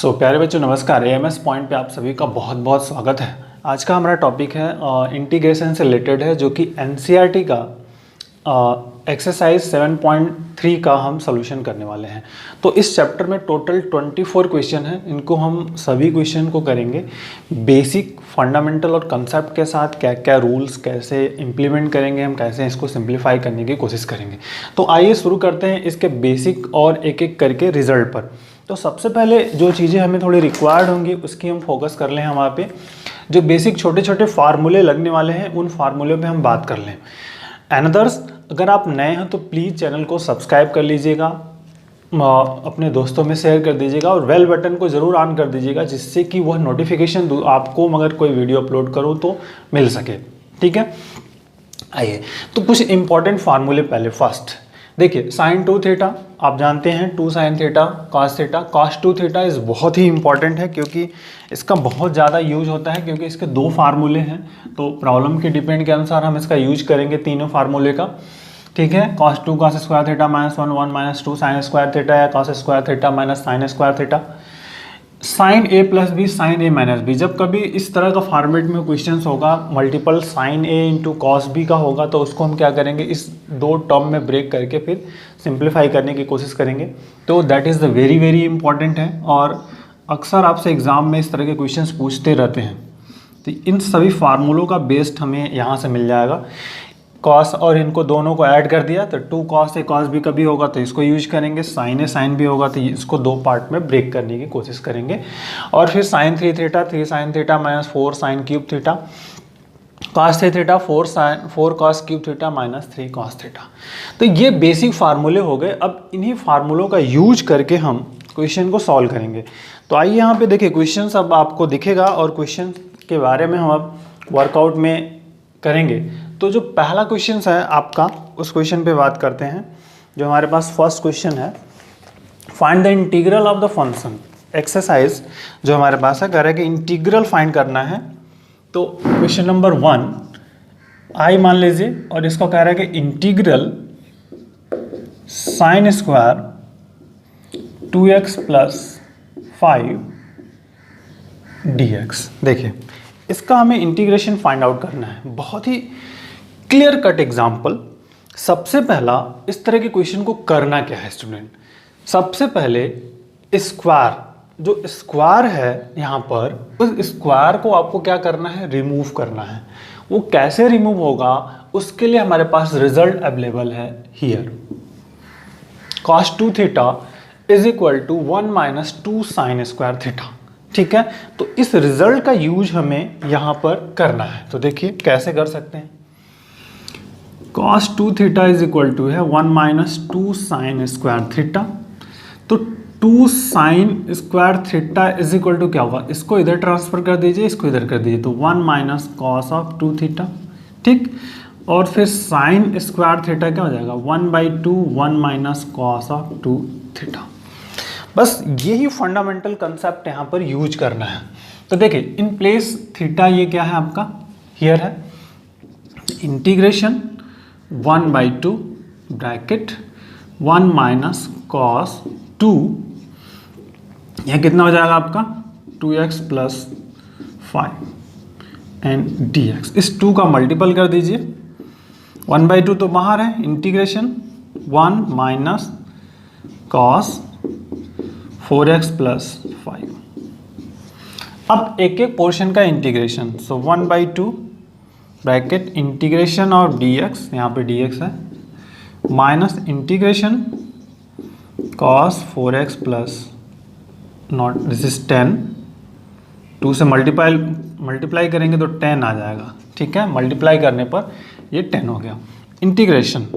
प्यारे बच्चों नमस्कार। एएमएस पॉइंट पे आप सभी का बहुत बहुत स्वागत है। आज का हमारा टॉपिक है इंटीग्रेशन से रिलेटेड है, जो कि एनसीईआरटी का एक्सरसाइज 7.3 का हम सॉल्यूशन करने वाले हैं। तो इस चैप्टर में टोटल 24 क्वेश्चन हैं। इनको हम सभी क्वेश्चन को करेंगे बेसिक फंडामेंटल और कंसेप्ट के साथ, क्या क्या रूल्स कैसे इम्प्लीमेंट करेंगे, हम कैसे इसको सिंप्लीफाई करने की कोशिश करेंगे। तो आइए शुरू करते हैं इसके बेसिक और एक एक करके रिजल्ट पर। तो सबसे पहले जो चीज़ें हमें थोड़ी रिक्वायर्ड होंगी उसकी हम फोकस कर लें। हम वहाँ पे जो बेसिक छोटे छोटे फार्मूले लगने वाले हैं उन फार्मूले पे हम बात कर लें। अनदर्स, अगर आप नए हैं तो प्लीज़ चैनल को सब्सक्राइब कर लीजिएगा, अपने दोस्तों में शेयर कर दीजिएगा और बेल बटन को ज़रूर ऑन कर दीजिएगा, जिससे कि वह नोटिफिकेशन आपको अगर कोई वीडियो अपलोड करूँ तो मिल सके। ठीक है, आइए तो कुछ इंपॉर्टेंट फार्मूले पहले। फर्स्ट देखिए, साइन 2 थीटा आप जानते हैं, 2 sine theta cos theta. Cos 2 theta इस बहुत ही इंपॉर्टेंट है क्योंकि इसका बहुत ज़्यादा यूज होता है, क्योंकि इसके दो फार्मूले हैं। तो प्रॉब्लम के डिपेंड के अनुसार हम इसका यूज करेंगे तीनों फार्मूले का। ठीक है, cos 2 cos square theta minus 1 minus 2 sine square theta या cos square theta minus sine square theta. Sine ए प्लस बी साइन ए माइनस बी, जब कभी इस तरह का फॉर्मेट में क्वेश्चंस होगा, multiple sine A into cos B का होगा, तो उसको हम क्या करेंगे, इस दो टर्म में ब्रेक करके फिर सिंप्लीफाई करने की कोशिश करेंगे। तो that is the very very important है और अक्सर आपसे एग्जाम में इस तरह के क्वेश्चंस पूछते रहते हैं। तो इन सभी फार्मूलों का बेस्ड हमें यहाँ से मिल जाएगा। कॉस और इनको दोनों को ऐड कर दिया तो 2 कॉस ए कॉस बी कभी होगा तो इसको यूज करेंगे, साइन ए साइन बी होगा तो इसको दो पार्ट में ब्रेक करने की कोशिश करेंगे। और फिर sine 3 theta 3 sine theta minus 4 sine cube theta, cos 3 theta 4 cos cube theta minus 3 cos theta. तो ये बेसिक फार्मूले हो गए। अब इन्हीं फार्मूलों का यूज करके हम क्वेश्चन को सॉल्व करेंगे। तो आइए यहाँ पे देखिए, क्वेश्चन अब आपको दिखेगा और क्वेश्चन के बारे में हम अब वर्कआउट में करेंगे। तो जो पहला क्वेश्चन है आपका, उस क्वेश्चन पे बात करते हैं। जो हमारे पास फर्स्ट क्वेश्चन है, find the integral of the function. Exercise जो हमारे पास है, कह रहा है कि इंटीग्रल फाइंड करना है। तो क्वेश्चन नंबर 1 आई मान लीजिए और इसको कह रहा है कि integral sine square 2x plus 5 dx। देखिए, इसका हमें इंटीग्रेशन फाइंड आउट करना है। बहुत ही क्लियर कट एग्जाम्पल। सबसे पहला, इस तरह के क्वेश्चन को करना क्या है स्टूडेंट, सबसे पहले स्क्वायर, जो स्क्वायर है यहाँ पर, उस स्क्वायर को आपको क्या करना है, रिमूव करना है। वो कैसे रिमूव होगा, उसके लिए हमारे पास रिजल्ट अवेलेबल है here. Cos 2 theta is equal to 1 minus 2 sine square theta. ठीक है, तो इस रिजल्ट का यूज हमें यहाँ पर करना है। तो देखिए कैसे कर सकते हैं। cos 2 theta is equal to है 1 माइनस 2 साइन स्क्वायर थीटा। तो 2 sine square theta is equal to क्या होगा, इसको इधर ट्रांसफर कर दीजिए, इसको इधर कर दीजिए, तो 1 माइनस कॉस ऑफ 2 थीटा। ठीक, और फिर साइन स्क्वायर थीटा क्या हो जाएगा, 1/2 1 माइनस कॉस ऑफ 2 थीटा। बस यही फंडामेंटल कंसेप्ट यहाँ पर यूज करना है। तो देखिए, इन प्लेस थीटा ये क्या है आपका, हियर है इंटीग्रेशन 1/2 ब्रैकेट 1 माइनस कॉस 2, यह कितना हो जाएगा आपका 2x प्लस 5 एंड dx। इस 2 का मल्टीपल कर दीजिए, 1/2 तो बाहर है, integration 1 minus cos 4x plus 5। अब एक एक पोर्शन का integration, so 1/2 bracket integration of dx, यहाँ पे dx है, minus integration cos 4x plus not, this is 10, 2 से मल्टीप्लाई करेंगे तो 10 आ जाएगा। ठीक है, मल्टीप्लाई करने पर ये 10 हो गया। इंटीग्रेशन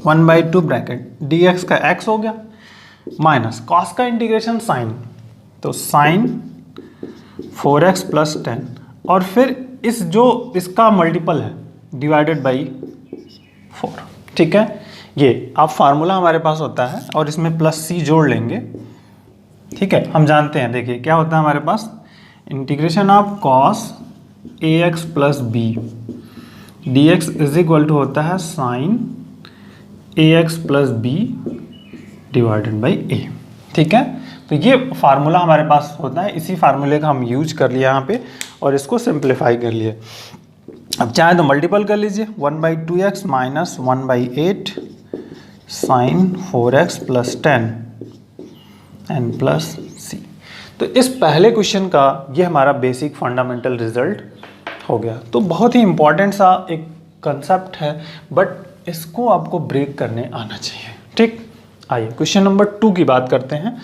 1/2 ब्रैकेट dx का x हो गया, माइनस cos का इंटीग्रेशन साइन, तो साइन 4x प्लस 10, और फिर इस जो इसका मल्टीपल है डिवाइडेड बाई 4। ठीक है, ये आप फार्मूला हमारे पास होता है और इसमें प्लस सी जोड़ लेंगे। ठीक है, हम जानते हैं, देखिए क्या होता है हमारे पास, integration of cos ax plus B dx is equal to होता है sine ax plus B divided by A. ठीक है, तो ये फार्मूला हमारे पास होता है, इसी फार्मूले का हम यूज कर लिया यहाँ पे और इसको सिंप्लीफाई कर लिए। अब चाहे तो मल्टीपल कर लीजिए, 1/2x minus 1/8 sine 4x plus 10 N plus C. तो इस पहले क्वेश्चन का ये हमारा बेसिक फंडामेंटल रिजल्ट हो गया। तो बहुत ही इंपॉर्टेंट सा एक कंसेप्ट है, बट इसको आपको ब्रेक करने आना चाहिए। ठीक, आइए क्वेश्चन नंबर 2 की बात करते हैं।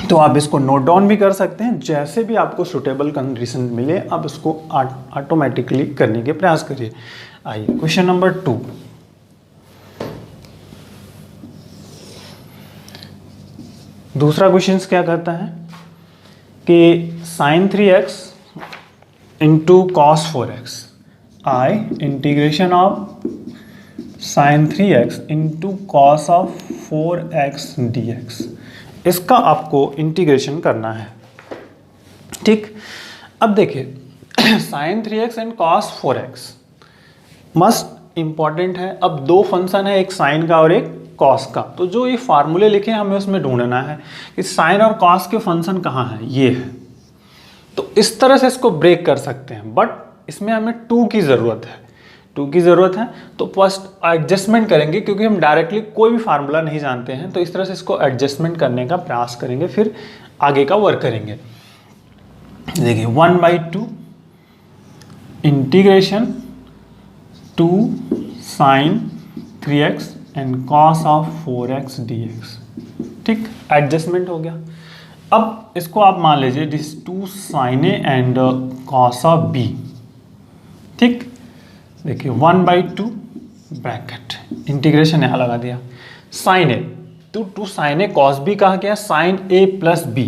तो आप इसको नोट डाउन भी कर सकते हैं, जैसे भी आपको सुटेबल कंडीशन मिले आप इसको ऑटोमेटिकली करने के प्रयास करिए। आइए क्वेश्चन नंबर 2। दूसरा क्वेश्चन क्या कहता है कि sine 3x into cos 4x I integration of sine 3x into cos of 4x dx, इसका आपको इंटीग्रेशन करना है। ठीक, अब देखिए sine 3x and cos 4x must important है। अब दो फंक्शन है, एक साइन का और एक कॉस का, तो जो ये फार्मूले लिखे हैं हमें उसमें ढूंढना है कि साइन और कॉस के फंक्शन कहाँ हैं, ये है। तो इस तरह से इसको ब्रेक कर सकते हैं, बट इसमें हमें 2 की ज़रूरत है। 2 की ज़रूरत है तो फर्स्ट एडजस्टमेंट करेंगे, क्योंकि हम डायरेक्टली कोई भी फार्मूला नहीं जानते हैं। तो इस तरह से इसको एडजस्टमेंट करने का प्रयास करेंगे, फिर आगे का वर्क करेंगे। देखिए 1/2 integration 2 sine 3x and cos of 4x dx। ठीक, एडजस्टमेंट हो गया। अब इसको आप मान लीजिए this 2 sine a and cos of b। ठीक, देखिए 1/2 ब्रैकेट इंटीग्रेशन यहाँ लगा दिया, साइन ए तो 2 साइन ए कॉस बी कहा गया, साइन ए प्लस बी,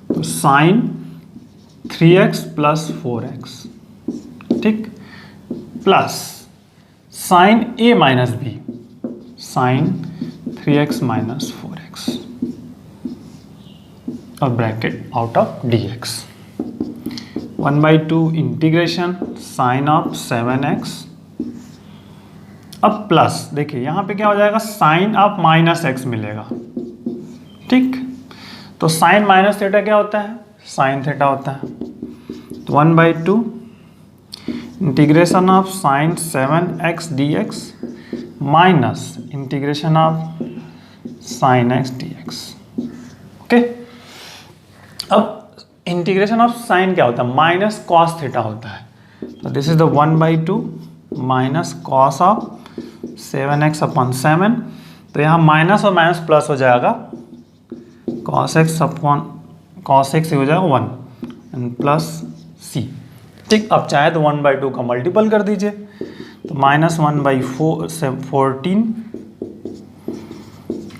तो साइन 3x प्लस 4x। ठीक, प्लस साइन ए minus B, sine 3x minus 4x और bracket out of dx। 1/2 integration sine of 7x। अब प्लस देखिए यहाँ पे क्या हो जाएगा, साइन ऑफ माइनस x मिलेगा। ठीक, तो साइन माइनस थीटा क्या होता है, साइन थीटा होता है। तो 1/2 integration of sign 7x dx minus integration of sign x dx। Okay, अब इंटीग्रेशन ऑफ साइन क्या होता है, माइनस कॉस थीटा होता है। तो this is the 1/2 minus cos of 7x upon 7। तो यहाँ माइनस और माइनस प्लस हो जाएगा, cos x upon cos x हो जाएगा 1 एंड प्लस c। ठीक, अब चाहे तो 1/2 का मल्टीपल कर दीजिए, तो minus 1/14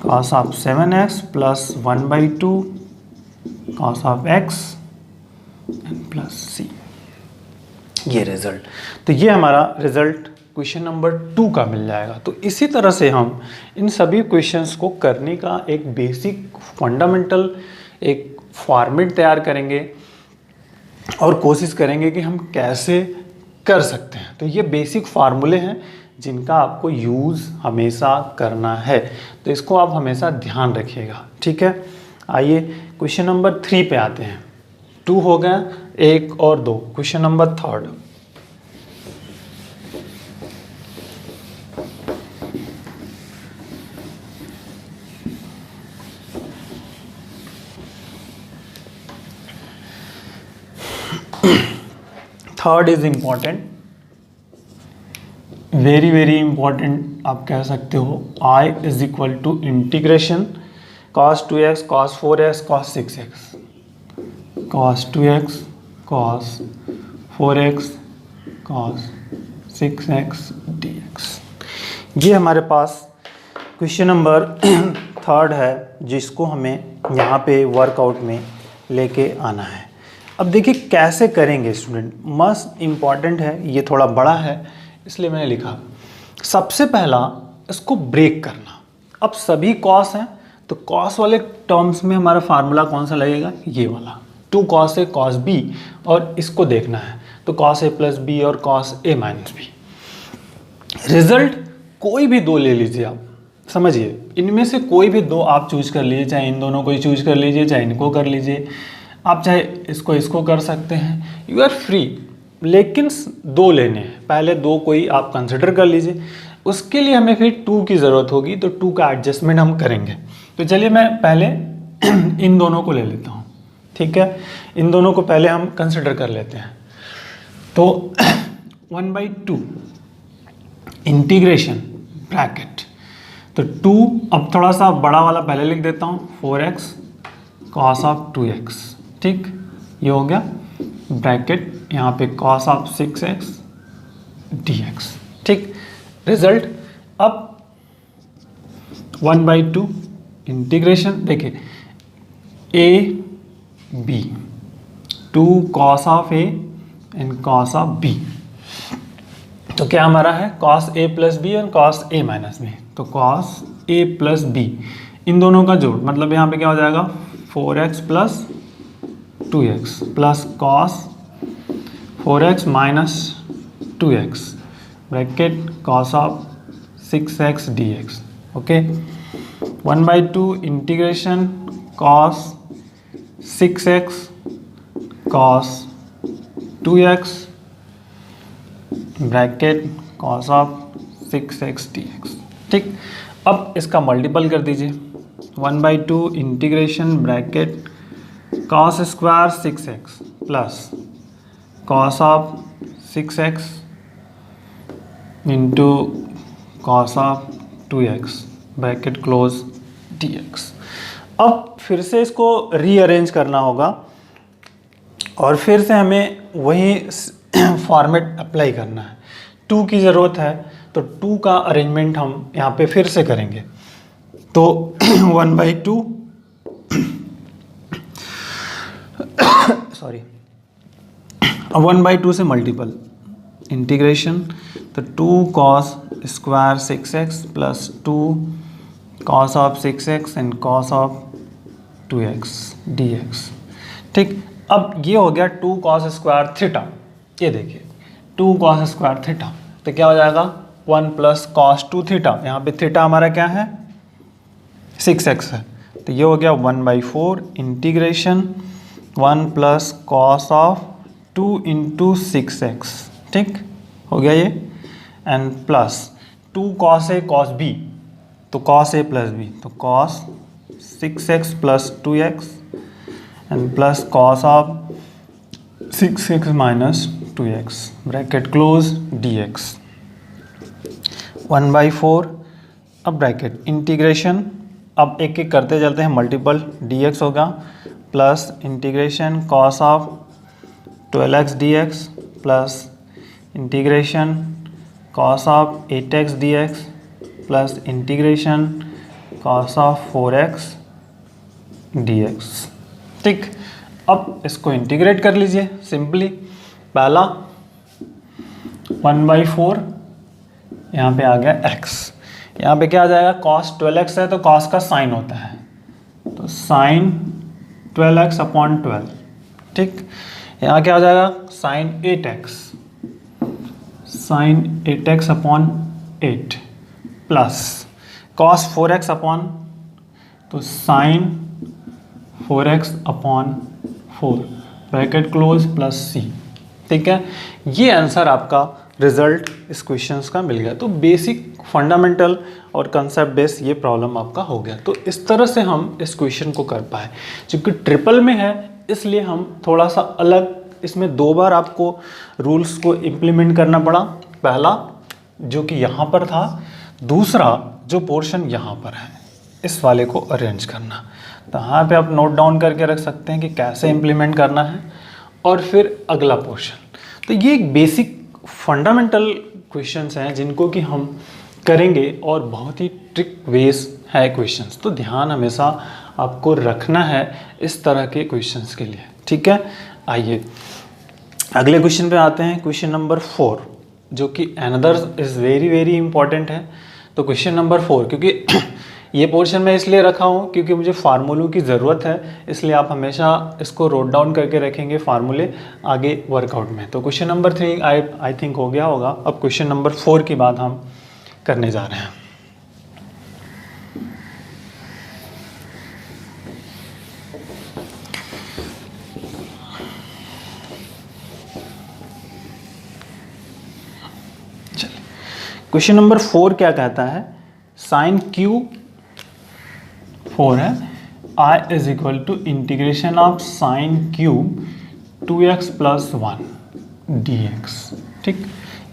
cos of 7x plus 1/2 cos of x and plus c, ये रिजल्ट। तो ये हमारा रिजल्ट क्वेश्चन नंबर 2 का मिल जाएगा। तो इसी तरह से हम इन सभी क्वेश्चंस को करने का एक बेसिक फंडामेंटल एक फॉर्मेट तैयार करेंगे और कोशिश करेंगे कि हम कैसे कर सकते हैं। तो ये बेसिक फार्मूले हैं जिनका आपको यूज़ हमेशा करना है, तो इसको आप हमेशा ध्यान रखिएगा। ठीक है, आइए क्वेश्चन नंबर 3 पे आते हैं। 2 हो गया, 1 और 2। Question number 3। Third is important, very very important आप कह सकते हो। I is equal to integration cos 2x cos 4x cos 6x, cos 2x cos 4x cos 6x dx। ये हमारे पास क्वेश्चन नंबर 3 है, जिसको हमें यहाँ पे वर्कआउट में लेके आना है। अब देखिए कैसे करेंगे स्टूडेंट, मस्ट इम्पॉर्टेंट है, ये थोड़ा बड़ा है इसलिए मैंने लिखा। सबसे पहला इसको ब्रेक करना। अब सभी कॉस हैं, तो कॉस वाले टर्म्स में हमारा फार्मूला कौन सा लगेगा, ये वाला 2 cos a cos b, और इसको देखना है तो cos a प्लस बी और cos a minus b. Result कोई भी 2 ले लीजिए आप, समझिए, इनमें से कोई भी दो आप चूज कर लीजिए, चाहे इन दोनों को ही चूज कर लीजिए, चाहे इनको कर लीजिए, आप चाहे इसको कर सकते हैं, यू आर फ्री। लेकिन दो लेने हैं, पहले दो कोई आप कंसिडर कर लीजिए, उसके लिए हमें फिर 2 की ज़रूरत होगी, तो 2 का एडजस्टमेंट हम करेंगे। तो चलिए मैं पहले इन दोनों को ले लेता हूँ, ठीक है, इन दोनों को पहले हम कंसिडर कर लेते हैं। तो 1/2 इंटीग्रेशन ब्रैकेट, तो 2, अब थोड़ा सा बड़ा वाला पहले लिख देता हूँ, 4x cos ऑफ 2x, ठीक, ये हो गया ब्रैकेट, यहाँ पे cos ऑफ 6x dx, ठीक। रिजल्ट, अब 1/2 इंटीग्रेशन, देखिए a b, 2 cos of a and cos of b, तो क्या हमारा है cos a प्लस बी और cos a माइनस बी, तो cos a प्लस b, इन दोनों का जोड़, मतलब यहाँ पे क्या हो जाएगा 4x plus 2x plus cos 4x minus 2x bracket cos of 6x dx, okay. 1/2 integration cos 6x cos 2x bracket cos of 6x dx, ठीक। अब इसका मल्टीपल कर दीजिए, 1/2 integration bracket cos square 6x plus cos of 6x into cos of 2x bracket close dx। अब फिर से इसको rearrange करना होगा और फिर से हमें वही फॉर्मेट अप्लाई करना है। 2 की ज़रूरत है, तो 2 का अरेंजमेंट हम यहाँ पे फिर से करेंगे। तो 1/2 सॉरी, 1/2 से मल्टीपल इंटीग्रेशन, तो 2 cos square 6x plus 2 cos of 6x and cos of 2x dx, ठीक। अब ये हो गया 2 cos स्क्वायर थीटा, ये देखिए 2 cos स्क्वायर थीटा, तो क्या हो जाएगा 1 प्लस cos 2 थीटा, यहाँ पे थीटा हमारा क्या है 6x है, तो ये हो गया 1/4 integration 1 plus cos of 2 into 6x, ठीक हो गया ये, and plus 2 cos a cos b, तो cos a प्लस b, तो cos 6x plus 2x and plus cos of 6x minus 2x bracket close dx 1/4। अब ब्रैकेट इंटीग्रेशन, अब एक एक करते चलते हैं, मल्टीपल dx होगा plus integration cos of 12x dx plus integration cos of 8x dx plus integration cos of 4x dx, ठीक। अब इसको इंटीग्रेट कर लीजिए सिंपली, पहला 1/4 यहाँ पे आ गया x, यहाँ पे क्या आ जाएगा cos 12x है तो cos का साइन होता है, तो साइन 12x अपॉन 12, ठीक। यहाँ क्या हो जाएगा sine 8x, sine 8x upon 8 plus cos 4x upon, तो sine 4x upon 4 bracket close plus c, ठीक है। ये आंसर आपका रिजल्ट इस क्वेश्चंस का मिल गया। तो बेसिक फंडामेंटल और कंसेप्ट बेस ये प्रॉब्लम आपका हो गया। तो इस तरह से हम इस क्वेश्चन को कर पाए, क्योंकि ट्रिपल में है इसलिए हम थोड़ा सा अलग, इसमें 2 बार आपको रूल्स को इम्प्लीमेंट करना पड़ा, पहला जो कि यहाँ पर था, दूसरा जो पोर्शन यहाँ पर है इस वाले को अरेंज करना। तो यहाँ पे आप नोट डाउन करके रख सकते हैं कि कैसे इम्प्लीमेंट करना है, और फिर अगला पोर्शन। तो ये एक बेसिक फंडामेंटल क्वेश्चंस हैं जिनको कि हम करेंगे, और बहुत ही ट्रिक वेज है क्वेश्चंस, तो ध्यान हमेशा आपको रखना है इस तरह के क्वेश्चंस के लिए, ठीक है। आइए अगले क्वेश्चन पे आते हैं, क्वेश्चन नंबर 4, जो कि another is very very important है। तो क्वेश्चन नंबर 4, क्योंकि ये पोर्शन मैं इसलिए रखा हूँ क्योंकि मुझे फार्मूलों की ज़रूरत है, इसलिए आप हमेशा इसको रोट डाउन करके रखेंगे फार्मूले आगे वर्कआउट में। तो क्वेश्चन नंबर 3 आई थिंक हो गया होगा। अब क्वेश्चन नंबर 4 की बात हम करने जा रहे हैं। चलिए क्वेश्चन नंबर 4 क्या कहता है, साइन क्यूब 4 है, I is equal to integration of sine cube 2x plus 1 dx। ठीक,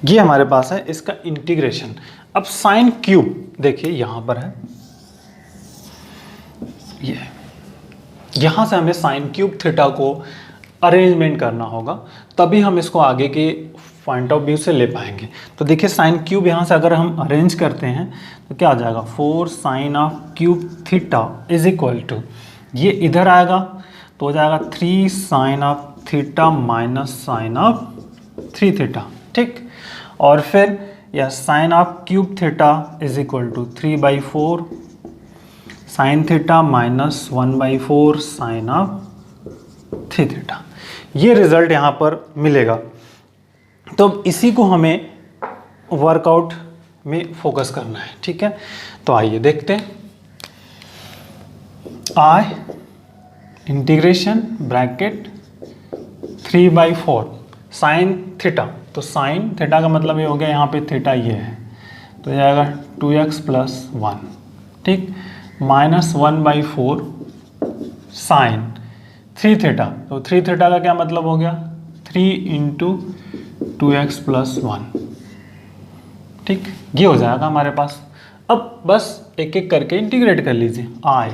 ये हमारे पास है इसका इंटीग्रेशन। अब साइन क्यूब देखिए यहां पर है, ये यहां से हमें साइन क्यूब थीटा को अरेंजमेंट करना होगा, तभी हम इसको आगे के पॉइंट ऑफ व्यू से ले पाएंगे। तो देखिए साइन क्यूब यहाँ से अगर हम अरेंज करते हैं तो क्या आ जाएगा, 4 sine of cube theta is equal to, ये इधर आएगा तो हो जाएगा 3 sine of theta minus sine of 3 theta. ठीक, और फिर यह sine of cube theta is equal to 3/4 sine theta minus 1/4 sine of 3 theta. ये रिजल्ट यहाँ पर मिलेगा। तो इसी को हमें वर्कआउट में फोकस करना है। ठीक है, तो आइए देखते हैं। आई इंटीग्रेशन ब्रैकेट 3/4 साइन थीटा, तो साइन थीटा का मतलब ये हो गया, यहाँ पे थीटा ये है तो ये आएगा 2x प्लस 1। ठीक, माइनस 1/4 साइन 3 थीटा, तो 3 थीटा का क्या मतलब हो गया, 3 इंटू 2x प्लस 1। ठीक, ये हो जाएगा हमारे पास। अब बस एक एक करके इंटीग्रेट कर लीजिए। I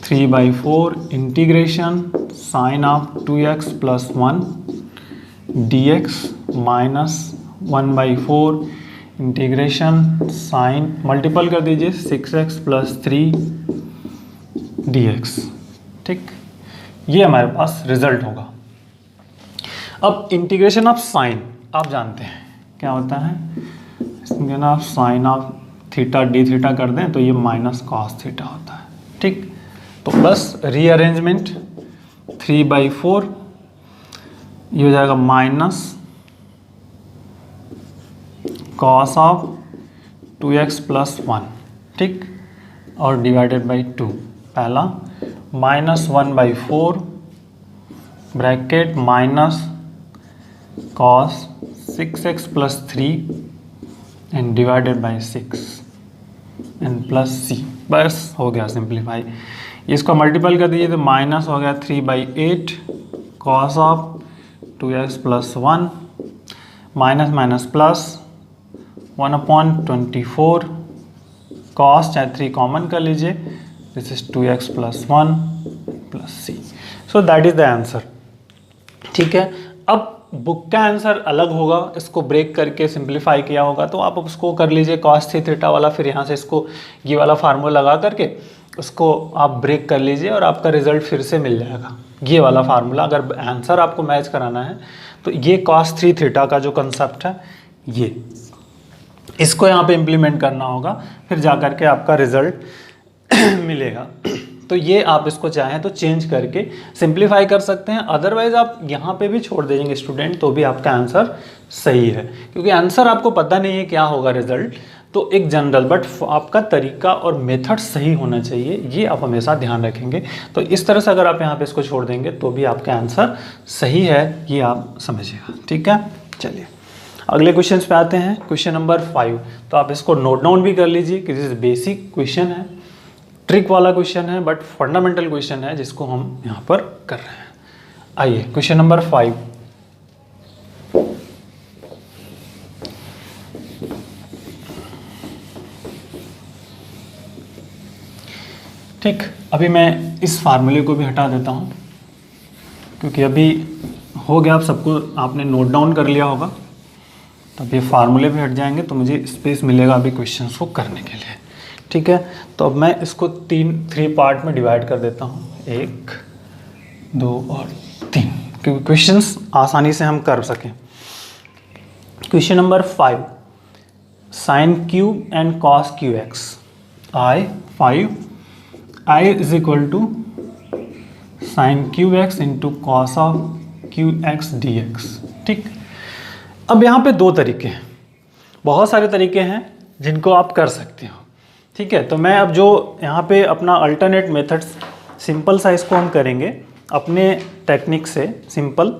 3/4 integration sine of 2x plus 1 dx minus 1/4 integration sine, multiple कर दीजिए 6x प्लस 3 dx। ठीक, ये हमारे पास रिजल्ट होगा। अब इंटीग्रेशन ऑफ साइन आप जानते हैं क्या होता है, integration of sign of theta D theta कर दें तो ये माइनस कॉस थीटा होता है। ठीक, तो बस रीअरेंजमेंट 3/4 ये हो जाएगा minus cos of 2x plus 1। ठीक, और डिवाइडेड बाई 2, पहला minus 1/4 bracket minus cos 6x plus 3 and divided by 6 and plus c। बस हो गया सिंप्लीफाई। इसको मल्टीपल कर दीजिए तो माइनस हो गया 3/8 cos of 2x plus 1 minus minus plus 1/24 cos, चाहे 3 कॉमन कर लीजिए, this is 2x plus 1 plus c। So that is the answer. ठीक है, अब बुक का आंसर अलग होगा, इसको ब्रेक करके सिंप्लीफाई किया होगा, तो आप उसको कर लीजिए cos थीटा वाला, फिर यहाँ से इसको ये वाला फार्मूला लगा करके उसको आप ब्रेक कर लीजिए और आपका रिजल्ट फिर से मिल जाएगा। ये वाला फार्मूला अगर आंसर आपको मैच कराना है तो ये cos 3 थीटा का जो कंसेप्ट है ये, इसको यहाँ पे इम्प्लीमेंट करना होगा, फिर जा कर के आपका रिजल्ट मिलेगा। तो ये आप इसको चाहें तो चेंज करके सिंप्लीफाई कर सकते हैं, अदरवाइज आप यहाँ पे भी छोड़ देंगे स्टूडेंट तो भी आपका आंसर सही है, क्योंकि आंसर आपको पता नहीं है क्या होगा रिजल्ट, तो एक जनरल बट आपका तरीका और मेथड सही होना चाहिए, ये आप हमेशा ध्यान रखेंगे। तो इस तरह से अगर आप यहाँ पे इसको छोड़ देंगे तो भी आपका आंसर सही है, ये आप समझिएगा। ठीक है, चलिए अगले क्वेश्चन पे आते हैं। क्वेश्चन नंबर 5, तो आप इसको नोट डाउन भी कर लीजिए कि दिस बेसिक क्वेश्चन है, ट्रिक वाला क्वेश्चन है, बट फंडामेंटल क्वेश्चन है जिसको हम यहाँ पर कर रहे हैं। आइए क्वेश्चन नंबर 5, ठीक, अभी मैं इस फार्मूले को भी हटा देता हूँ क्योंकि अभी हो गया, आप सबको आपने नोट डाउन कर लिया होगा, तो अब ये फार्मूले भी हट जाएंगे तो मुझे स्पेस मिलेगा अभी क्वेश्चंस को करने के लिए। ठीक है, तो अब मैं इसको 3 पार्ट में डिवाइड कर देता हूँ, 1, 2 और 3, क्योंकि क्वेश्चंस आसानी से हम कर सकें। Question number 5, sine cube and cos Q x, I is equal to sine cube x into cos of q x d x. ठीक, अब यहाँ पे 2 तरीके हैं, बहुत सारे तरीके हैं जिनको आप कर सकते हो। ठीक है, तो मैं अब जो यहाँ पे अपना अल्टरनेट मेथड्स सिंपल सा इसको हम करेंगे अपने टेक्निक से सिंपल।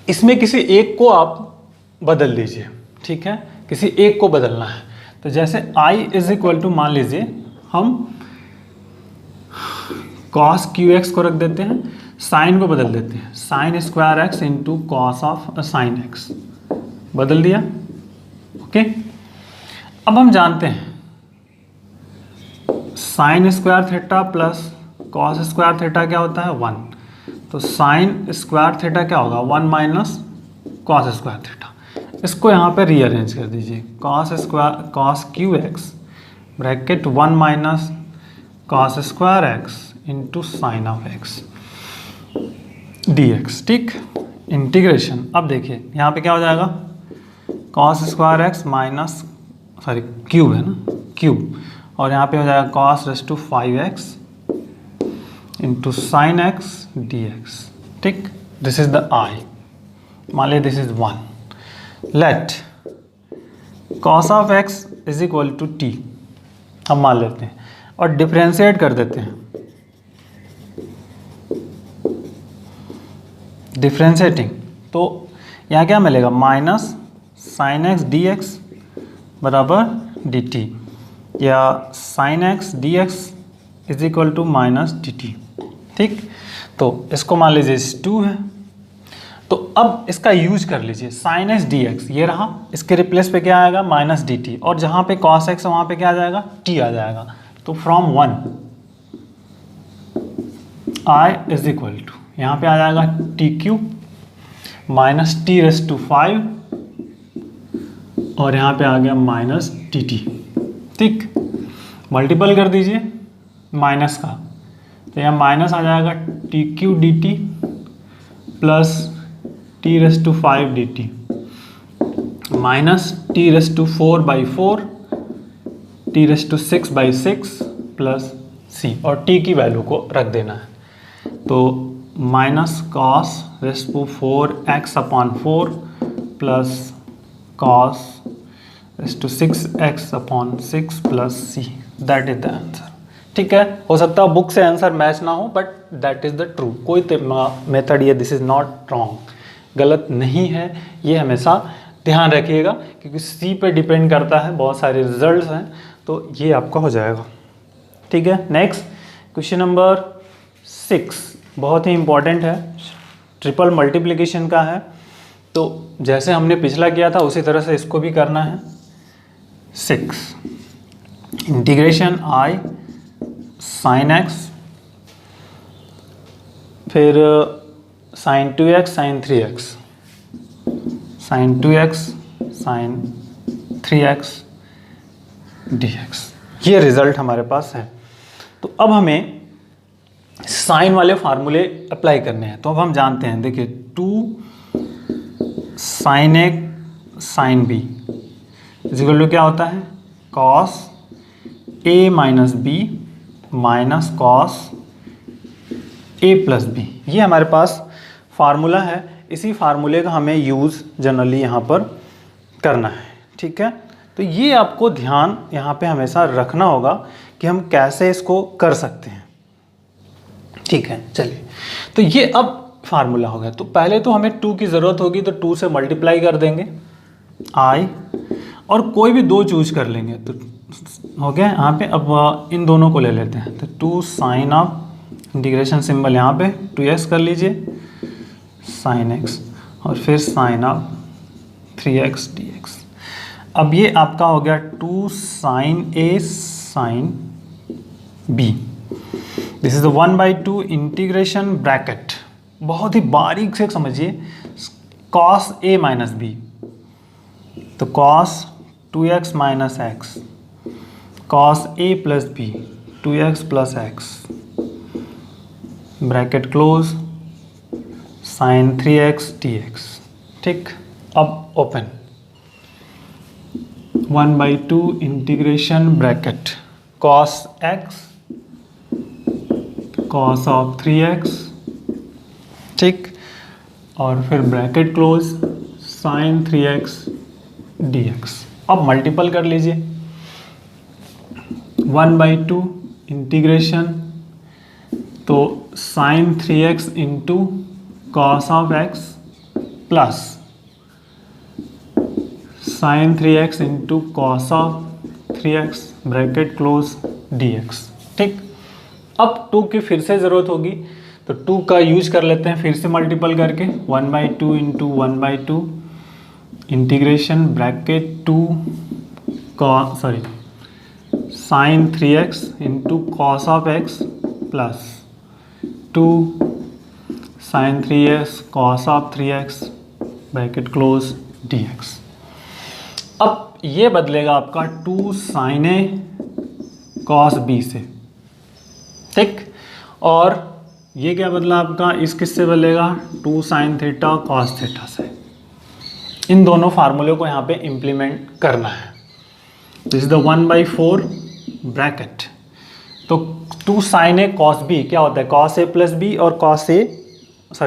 इसमें किसी एक को आप बदल दीजिए, ठीक है, किसी एक को बदलना है। तो जैसे i इज इक्वल टू, मान लीजिए हम cos QX को रख देते हैं, साइन को बदल देते हैं, sign square x into cos of sine x, बदल दिया। ओके, अब हम जानते हैं sign square theta plus cos square theta क्या होता है 1। तो साइन स्क्वायर थीटा क्या होगा 1 माइनस कॉस स्क्वायर थीटा। इसको यहाँ पे रीअरेंज कर दीजिए, cos Q x bracket 1 minus cos square x into sine of x d x. ठीक, इंटीग्रेशन। अब देखिए यहाँ पे क्या हो जाएगा, cos square x minus cube है ना, क्यूब, और यहाँ पे हो जाएगा cos raise to 5x into sine x d x. ठीक, दिस इज द आई, मान लीजिए this is 1। Let cos of x is equal to t हम मान लेते हैं और डिफ्रेंशिएट कर देते हैं। डिफ्रेंशिएटिंग तो यहाँ क्या मिलेगा, minus sine x d x बराबर डी टी, या sine x d x is equal to minus d t. ठीक, तो इसको मान लीजिए 2 है। तो अब इसका यूज कर लीजिए, साइन एक्स डी एक्स ये रहा, इसके रिप्लेस पे क्या आएगा माइनस डी टी, और जहाँ पे कॉस एक्स है वहाँ पे क्या आ जाएगा टी आ जाएगा। तो from 1 I is equal to, यहाँ पे आ जाएगा T cube minus T raise to 5, और यहाँ पे आ गया माइनस टी टी। ठीक, मल्टीपल कर दीजिए माइनस का, तो यहाँ माइनस आ जाएगा T cube D T plus T raise to 5 D T minus T raise to 4/4 T raise to 6/6 plus C, और टी की वैल्यू को रख देना है। तो minus cos raise to 4x/4 plus cos raise to 6x/6 plus C, that is the answer. ठीक है, हो सकता है बुक से आंसर मैच ना हो, but that is the true. कोई मेथड ये दिस इज नॉट रॉन्ग, गलत नहीं है, ये हमेशा ध्यान रखिएगा, क्योंकि सी पे डिपेंड करता है, बहुत सारे रिजल्ट्स हैं, तो ये आपका हो जाएगा। ठीक है, नेक्स्ट क्वेश्चन नंबर 6 बहुत ही इंपॉर्टेंट है, ट्रिपल मल्टीप्लिकेशन का है। तो जैसे हमने पिछला किया था उसी तरह से इसको भी करना है। 6 इंटीग्रेशन आई साइन एक्स, फिर sine 2x sine 3x, sine 2x sine 3x dx, ये रिजल्ट हमारे पास है। तो अब हमें साइन वाले फार्मूले अप्लाई करने हैं। तो अब हम जानते हैं, देखिए 2 sine a sine b equal to क्या होता है, cos a minus b minus cos a plus b. ये हमारे पास फार्मूला है, इसी फार्मूले का हमें यूज़ जनरली यहाँ पर करना है। ठीक है, तो ये आपको ध्यान यहाँ पे हमेशा रखना होगा कि हम कैसे इसको कर सकते हैं। ठीक है, चलिए, तो ये अब फार्मूला हो गया। तो पहले तो हमें 2 की ज़रूरत होगी, तो 2 से मल्टीप्लाई कर देंगे आई, और कोई भी 2 चूज कर लेंगे, तो हो गया यहाँ पे। अब इन दोनों को ले लेते हैं, तो 2 साइन ऑफ इंटीग्रेशन सिंबल यहाँ पे 2x कर लीजिए साइन x, और फिर साइन ऑफ 3x dx। अब ये आपका हो गया 2 sine a sine b। This is 1/2 integration bracket, बहुत ही बारीक से समझिए, कॉस a माइनस b, तो cos 2x minus x, cos a plus b 2x plus x, bracket close, sine 3x dx। ठीक, अब open, 1/2 integration bracket cos x cos of 3x, ठीक, और फिर bracket close, sine 3x dx। अब multiple कर लीजिए, 1/2 integration तो sine 3x into cos of x plus sine 3x into cos of 3x bracket close dx। ठीक, अब 2 की फिर से ज़रूरत होगी, तो 2 का यूज कर लेते हैं फिर से मल्टीपल करके, 1/2 into 1/2 integration bracket 2 sine 3x into cos of x plus 2 sine 3x cos of 3x bracket close dx। अब ये बदलेगा आपका 2 साइन ए कॉस बी से। ठीक, और ये क्या बदला आपका, इस किससे बदलेगा, 2 साइन थीटा कॉस थीटा से। इन दोनों फार्मूले को यहाँ पे इम्प्लीमेंट करना है। This is the 1/4 bracket. तो 2 साइन ए कॉस बी क्या होता है, कॉस ए प्लस बी और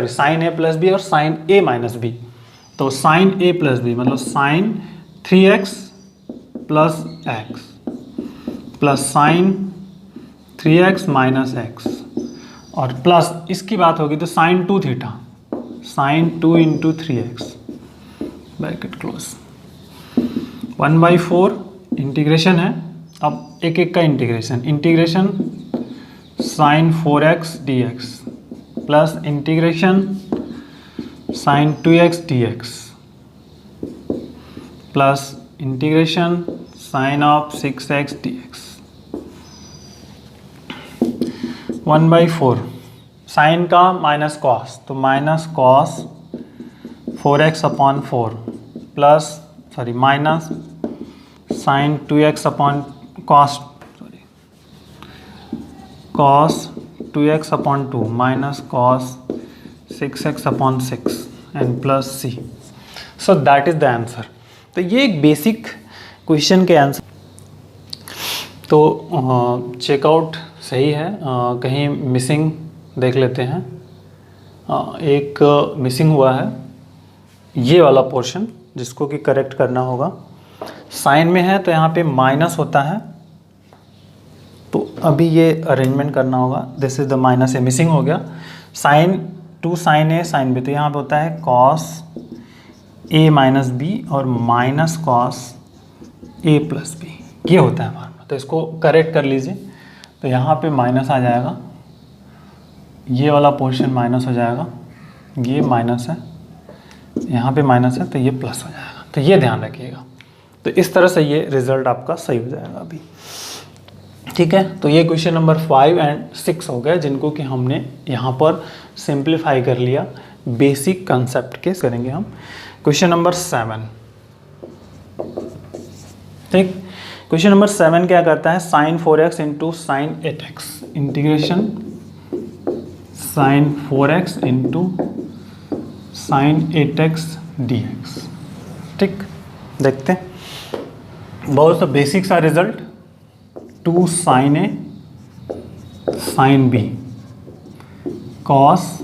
साइन ए प्लस बी और साइन ए माइनस बी। तो साइन ए प्लस बी मतलब sine 3x plus x plus sine 3x minus x, और प्लस इसकी बात होगी तो sine 2 theta, sine 2 into 3x bracket close. 1/4 integration है, अब एक एक का integration sine 4x dx plus integration sine 2x dx plus integration sine of 6x dx। 1/4 sine का माइनस कॉस, तो minus cos 4x upon 4 plus minus sine 2x upon cos 2x upon 2 minus cos 6x upon 6 and plus c. So that is the answer. तो ये एक basic question के answer. तो check out सही है, कहीं मिसिंग देख लेते हैं। एक मिसिंग हुआ है ये वाला पोर्शन, जिसको कि करेक्ट करना होगा। साइन में है तो यहाँ पे माइनस होता है, तो अभी ये अरेंजमेंट करना होगा। This is the minus, A missing हो गया। Sign 2 sine a sine B, तो यहाँ पे होता है कॉस ए माइनस बी और minus cos a plus b, ये होता है हमारा। तो इसको करेक्ट कर लीजिए, तो यहाँ पे माइनस आ जाएगा, ये वाला पोर्शन माइनस हो जाएगा, ये माइनस है, यहाँ पे माइनस है तो ये प्लस हो जाएगा। तो ये ध्यान रखिएगा। तो इस तरह से ये रिजल्ट आपका सही हो जाएगा अभी। ठीक है, तो ये क्वेश्चन नंबर 5 और 6 हो गए, जिनको कि हमने यहाँ पर सिंप्लीफाई कर लिया। बेसिक कंसेप्ट के करेंगे हम। Question number 7। ठीक, क्वेश्चन नंबर 7 क्या करता है, sine 4x into sine 8x integration sine 4x into sine 8x dx। ठीक, देखते हैं, बहुत सा बेसिक सा result. 2 sine a sine b cos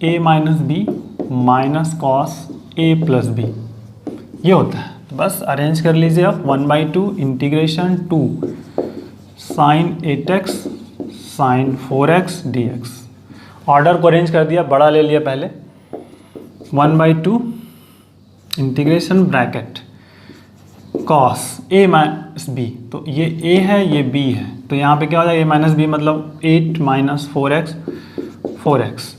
a minus b minus cos a plus b, ये होता है। तो बस अरेंज कर लीजिए आप। 1/2 integration 2 sine 8x sine 4x dx। Order को अरेंज कर दिया, बड़ा ले लिया पहले। 1/2 integration bracket cos a minus b, तो ये a है ये b है, तो यहाँ पे क्या हो जाएगा, a माइनस बी मतलब 8 minus 4x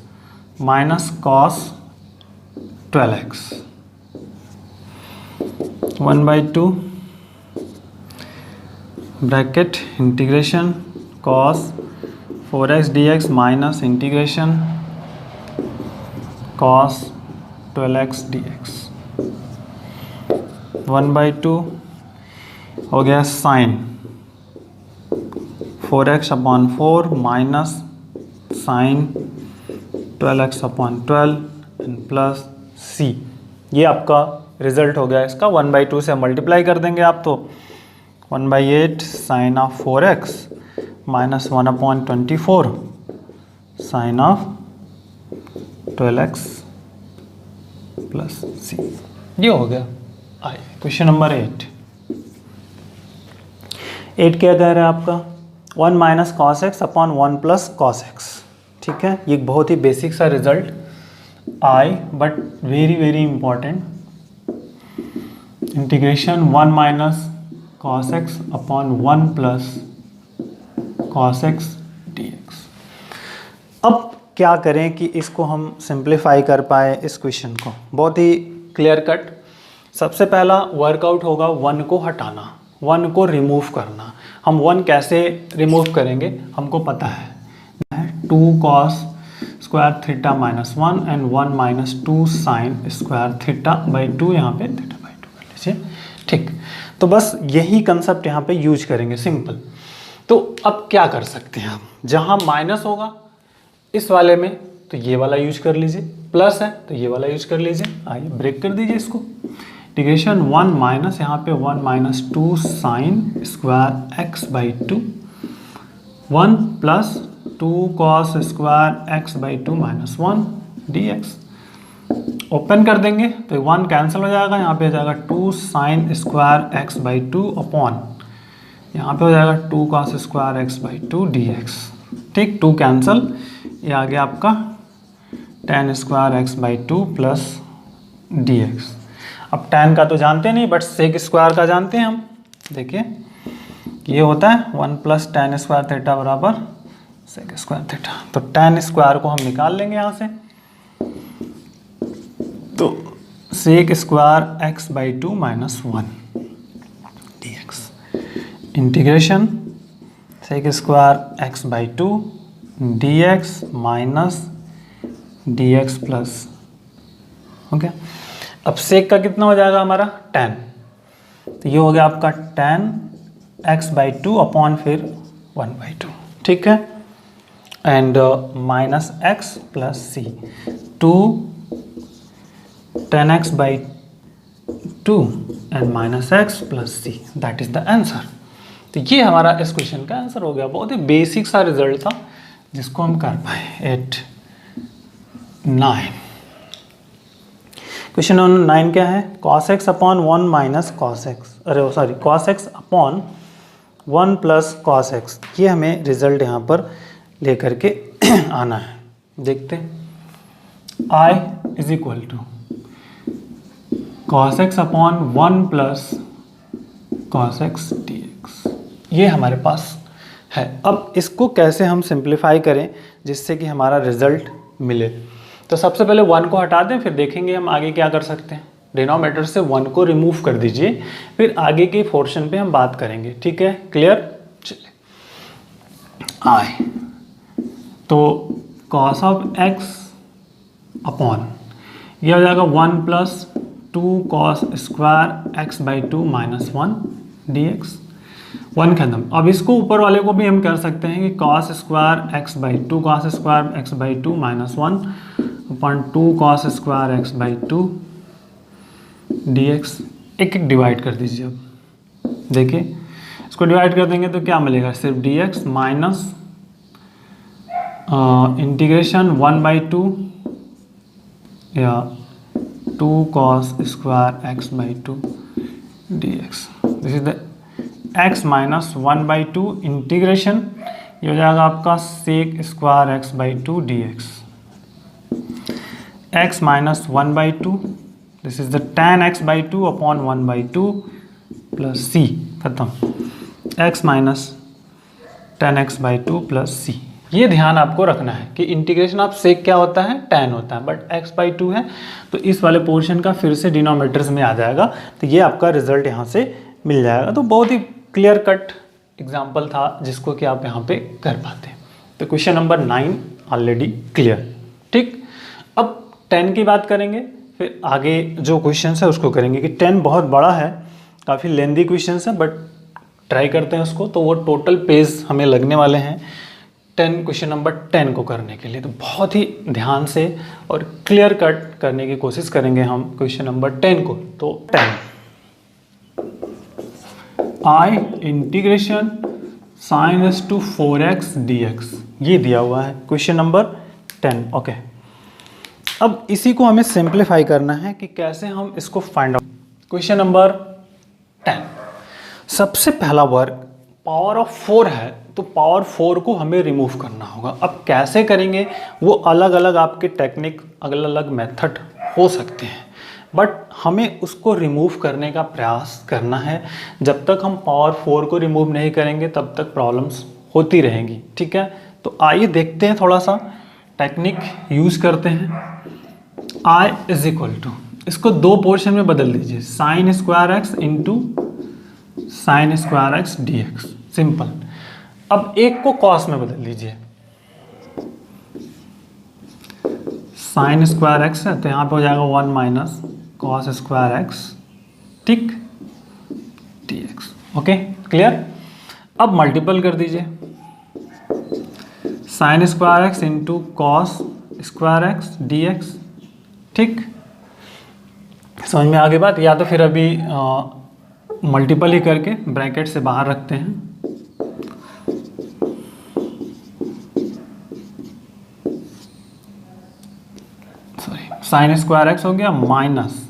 minus cos 12x। 1/2 bracket integration cos 4x dx minus integration cos 12x dx। 1/2 हो गया sine 4x upon 4 minus sine 12x upon 12 and plus C. ये आपका रिजल्ट हो गया इसका। 1/2 से मल्टीप्लाई कर देंगे आप, तो 1/8 sine of 4x minus 1/24 sine of 12x plus C. ये हो गया। आइए क्वेश्चन नंबर 8 क्या कह रहा है आपका, 1 minus cos x upon 1 plus cos x. ठीक है, ये बहुत ही बेसिक सा result I but very very important. Integration 1 minus cos x upon 1 plus cos x dx। अब क्या करें कि इसको हम सिंप्लीफाई कर पाए इस क्वेश्चन को, बहुत ही क्लियर कट। सबसे पहला वर्कआउट होगा 1 को हटाना, 1 को रिमूव करना। हम 1 कैसे रिमूव करेंगे हमको पता है, 2 cos square theta minus 1 and 1 minus 2 sine square theta by 2, यहाँ पे थीटा बाई 2 कर लीजिए। ठीक, तो बस यही कंसेप्ट यहाँ पे यूज करेंगे, सिंपल। तो अब क्या कर सकते हैं हम, जहाँ माइनस होगा इस वाले में तो ये वाला यूज कर लीजिए, प्लस है तो ये वाला यूज कर लीजिए। आइए ब्रेक कर दीजिए इसको। इंटीग्रेशन 1 माइनस यहाँ पे 1 minus 2 sine square x by 2, 1 plus 2 cos square x by 2 minus 1 dx। Open कर देंगे तो 1 कैंसिल हो जाएगा, यहाँ पे हो जाएगा 2 sine square x by 2 upon यहाँ पे हो जाएगा 2 cos square x by 2 dx। ठीक, 2 कैंसिल, ये आ गया आपका tan square x by 2 plus dx। अब tan का तो जानते नहीं बट सेक स्क्वायर का जानते हैं हम। देखिए ये होता है 1 प्लस tan स्क्वायर थीटा बराबर सेक स्क्वायर थीटा, तो tan स्क्वायर को हम निकाल लेंगे यहाँ से। तो sec square x by 2 minus 1 dx। Integration sec square x by 2 dx minus dx plus, okay. अब सेक का कितना हो जाएगा हमारा tan, तो ये हो गया आपका tan x बाई 2 अपॉन फिर 1 बाई 2, ठीक है। And minus x plus c, 2 tan x by 2 and minus x plus C, that is the answer. तो ये हमारा इस क्वेश्चन का आंसर हो गया। बहुत ही बेसिक सा रिजल्ट था जिसको हम कर पाए। 8 9 क्वेश्चन नंबर 9 क्या है, cos x upon 1 minus cos x, अरे sorry cos x upon 1 plus cos x. ये हमें रिजल्ट यहाँ पर लेकर के आना है। देखते हैं, i is equal to cos x upon 1 plus cos x dx, ये हमारे पास है। अब इसको कैसे हम सिंप्लीफाई करें जिससे कि हमारा रिजल्ट मिले। तो सबसे पहले 1 को हटा दें, फिर देखेंगे हम आगे क्या कर सकते हैं। डिनोमिनेटर से 1 को रिमूव कर दीजिए, फिर आगे के पोर्शन पे हम बात करेंगे, ठीक है, क्लियर। चलिए, आई तो कॉस ऑफ एक्स अपॉन ये हो जाएगा 1 plus 2 cos square x by 2 minus 1 dx। 1 खत्म। अब इसको ऊपर वाले को भी हम कर सकते हैं कि cos square x by 2 cos square x by 2 minus 1 upon 2 cos square x by 2 dx। एक एक डिवाइड कर दीजिए। अब देखिए इसको डिवाइड कर देंगे तो क्या मिलेगा, सिर्फ dx माइनस इंटीग्रेशन 1 बाई 2 या 2 cos square x by 2 dx। This is the x minus 1 by 2 integration, ये हो जाएगा आपका sec square x by 2 dx। x minus 1 by 2, this is the tan x by 2 upon 1 by 2 plus c, खत्म। x minus tan x by 2 plus c। ये ध्यान आपको रखना है कि इंटीग्रेशन ऑफ सेक क्या होता है, tan होता है, बट x बाई 2 है तो इस वाले पोर्शन का फिर से डिनोमिनेटर्स में आ जाएगा, तो ये आपका रिजल्ट यहाँ से मिल जाएगा। तो बहुत ही क्लियर कट एग्जाम्पल था जिसको कि आप यहाँ पे कर पाते हैं। तो क्वेश्चन नंबर 9 ऑलरेडी क्लियर, ठीक। अब 10 की बात करेंगे, फिर आगे जो क्वेश्चन है उसको करेंगे कि 10 बहुत बड़ा है, काफ़ी लेंदी क्वेश्चन है, बट ट्राई करते हैं उसको। तो वो टोटल पेज हमें लगने वाले हैं 10 क्वेश्चन नंबर 10 को करने के लिए। तो बहुत ही ध्यान से और क्लियर कट करने की कोशिश करेंगे हम क्वेश्चन नंबर 10 को। तो 10 I integration sine s two 4x dx, ये दिया हुआ है क्वेश्चन नंबर 10, ओके। अब इसी को हमें सिंप्लीफाई करना है कि कैसे हम इसको फाइंड आउट। क्वेश्चन नंबर 10, सबसे पहला वर्क पावर ऑफ 4 है तो पावर 4 को हमें रिमूव करना होगा। अब कैसे करेंगे वो अलग अलग आपके टेक्निक, अलग अलग मेथड हो सकते हैं, बट हमें उसको रिमूव करने का प्रयास करना है। जब तक हम पावर 4 को रिमूव नहीं करेंगे तब तक प्रॉब्लम्स होती रहेंगी, ठीक है। तो आइए देखते हैं, थोड़ा सा टेक्निक यूज़ करते हैं। I इज इक्वल टू, इसको दो पोर्शन में बदल दीजिए, sign square x into sign square x d x, simple. अब एक को कॉस में बदल दीजिए, साइन स्क्वायर एक्स है तो यहाँ पे हो जाएगा 1 माइनस कॉस स्क्वायर एक्स, ठीक, डी एक्स। Okay, clear. अब मल्टीपल कर दीजिए, sign square x into cos square x d x, ठीक। समझ में आ गई बात। या तो फिर अभी मल्टीपल ही करके ब्रैकेट से बाहर रखते हैं, सॉरी, साइन स्क्वायर एक्स हो गया minus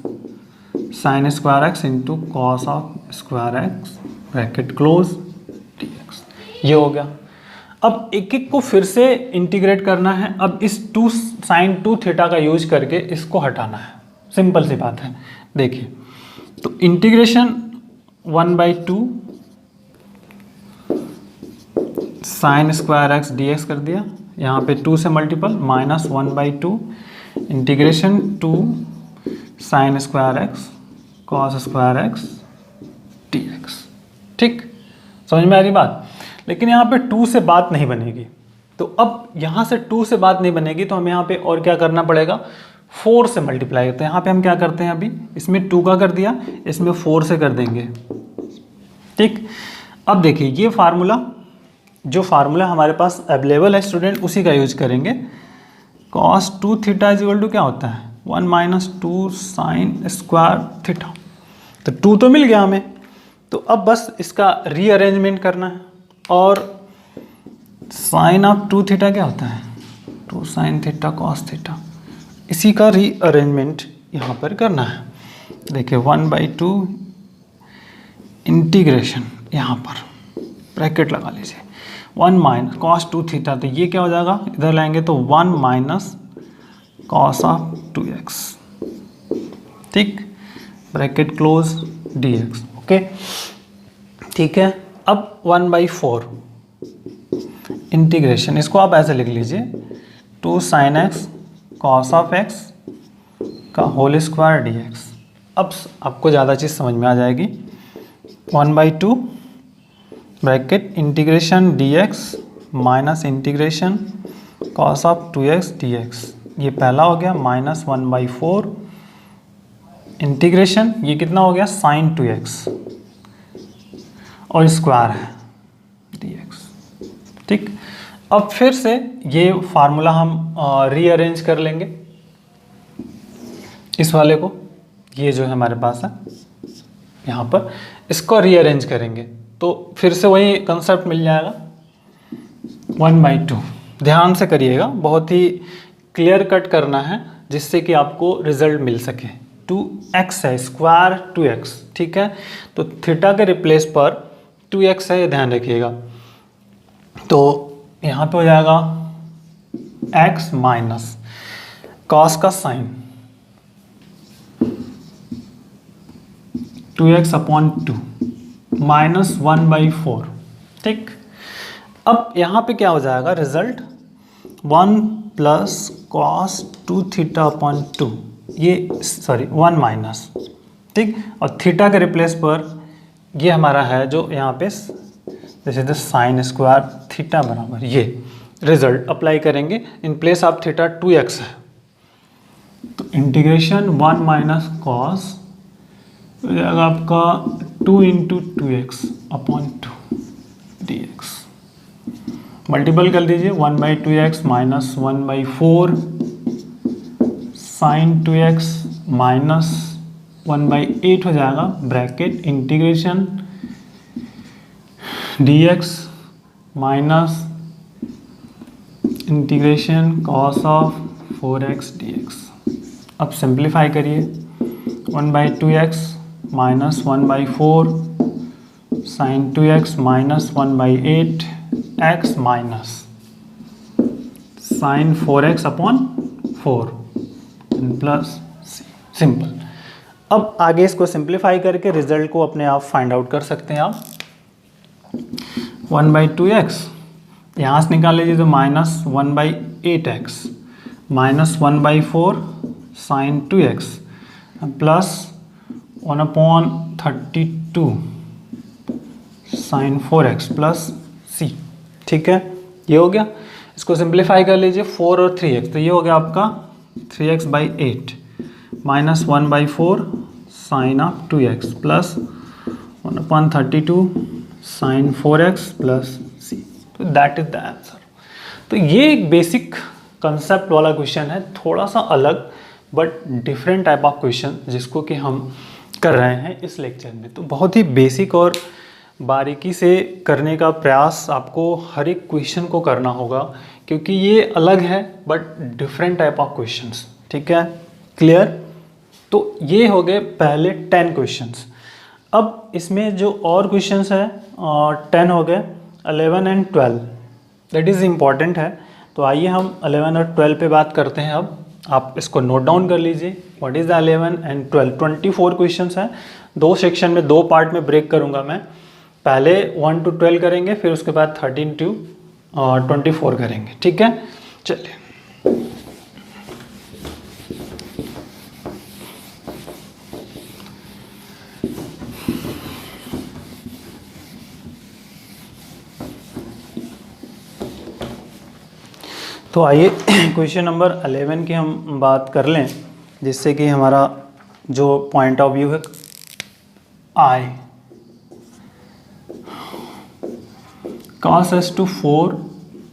sine square x into cos of square x bracket close D x, ये हो गया। अब एक एक को फिर से इंटीग्रेट करना है। अब इस 2 साइन 2 थीटा का यूज करके इसको हटाना है, सिंपल सी बात है। देखिए, तो integration 1/2 sign square x d x कर दिया, यहाँ पे 2 से multiple, minus 1/2 integration 2 sine square x cos square x d x, ठीक। समझ में आ रही बात। लेकिन यहाँ पे 2 से बात नहीं बनेगी, तो अब यहाँ से 2 से बात नहीं बनेगी तो हमें यहाँ पे और क्या करना पड़ेगा, 4 से मल्टीप्लाई। तो यहाँ पे हम क्या करते हैं, अभी इसमें 2 का कर दिया, इसमें 4 से कर देंगे, ठीक। अब देखिए, ये फार्मूला, जो फार्मूला हमारे पास अवेलेबल है स्टूडेंट, उसी का यूज करेंगे। cos 2 theta is equal to क्या होता है, 1 माइनस 2 साइन स्क्वायर थीटा। तो 2 तो मिल गया हमें, तो अब बस इसका रीअरेंजमेंट करना है। और साइन ऑफ 2 थीटा क्या होता है, 2 साइन थीटा कॉस थीटा, इसी का रीअरेंजमेंट यहाँ पर करना है। देखिए 1/2 इंटीग्रेशन, यहाँ पर ब्रैकेट लगा लीजिए, 1 माइनस कॉस 2 थीटा, तो ये क्या हो जाएगा, इधर लाएंगे तो 1 माइनस कॉस ऑफ 2x, ठीक, ब्रैकेट क्लोज dx। ओके, ठीक है। अब 1/4 इंटीग्रेशन, इसको आप ऐसे लिख लीजिए, 2 sine x cos of x का होल स्क्वायर dx। अब आपको ज़्यादा चीज़ समझ में आ जाएगी। 1/2 bracket integration dx minus integration cos of 2x dx, ये पहला हो गया, माइनस 1/4 इंटीग्रेशन, ये कितना हो गया, साइन 2x और स्क्वायर है dx, ठीक। अब फिर से ये फार्मूला हम रीअरेंज कर लेंगे, इस वाले को, ये जो है हमारे पास है यहाँ पर, इसको रीअरेंज करेंगे तो फिर से वही कंसेप्ट मिल जाएगा, 1/2। ध्यान से करिएगा, बहुत ही क्लियर कट करना है जिससे कि आपको रिजल्ट मिल सके। 2x है, स्क्वायर 2x, ठीक है। तो थीटा के रिप्लेस पर 2x है, ये ध्यान रखिएगा। तो यहाँ पे हो जाएगा x माइनस कॉस का साइन 2x/2 माइनस 1/4, ठीक। अब यहाँ पे क्या हो जाएगा रिजल्ट, 1 प्लस कॉस 2 थीटा/2, ये सॉरी 1 माइनस, ठीक। और थीटा के रिप्लेस पर ये हमारा है जो यहाँ पे जैसे साइन स्क्वायर थीटा बराबर, ये रिजल्ट अप्लाई करेंगे। In place of theta 2x है, तो इंटीग्रेशन 1 माइनस कॉस हो जाएगा आपका 2 इंटू 2x/2 dx। मल्टीपल कर दीजिए, 1/2x minus 1/4 sine 2x minus 1/8 हो जाएगा, bracket integration dx minus integration cos of 4x dx। अब सिंप्लीफाई करिए, 1/2x minus 1/4 sine 2x minus 1/8 x minus sine 4x upon 4 plus C. Simple. अब आगे इसको simplify करके रिजल्ट को अपने आप फाइंड आउट कर सकते हैं आप। 1/2x यहाँ से निकाल लीजिए तो -1/8x minus 1/4 sine 2x plus 1/32 sine 4x plus C. ठीक है, ये हो गया। इसको सिंप्लीफाई कर लीजिए 4 और 3x, तो ये हो गया आपका 3x/8 minus 1/4 sine of 2x plus 1/32 sine 4x plus C. तो दैट इज द आंसर। तो ये एक बेसिक कंसेप्ट वाला क्वेश्चन है, थोड़ा सा अलग but different type of question जिसको कि हम कर रहे हैं इस लेक्चर में। तो बहुत ही बेसिक और बारीकी से करने का प्रयास आपको हर एक क्वेश्चन को करना होगा, क्योंकि ये अलग है but different type of questions. ठीक है, क्लियर। तो ये हो गए पहले 10 क्वेश्चंस। अब इसमें जो और क्वेश्चंस है 10 हो गए, 11 एंड 12 दैट इज़ इम्पॉर्टेंट है। तो आइए हम 11 और 12 पे बात करते हैं। अब आप इसको नोट डाउन कर लीजिए, व्हाट इज़ 11 एंड 12। 24 क्वेश्चंस हैं, 2 सेक्शन में 2 पार्ट में ब्रेक करूंगा मैं। पहले 1 to 12 करेंगे, फिर उसके बाद 13 to 24 करेंगे। ठीक है, चलिए। तो आइए क्वेश्चन नंबर 11 की हम बात कर लें, जिससे कि हमारा जो पॉइंट ऑफ व्यू है आई cos s to 4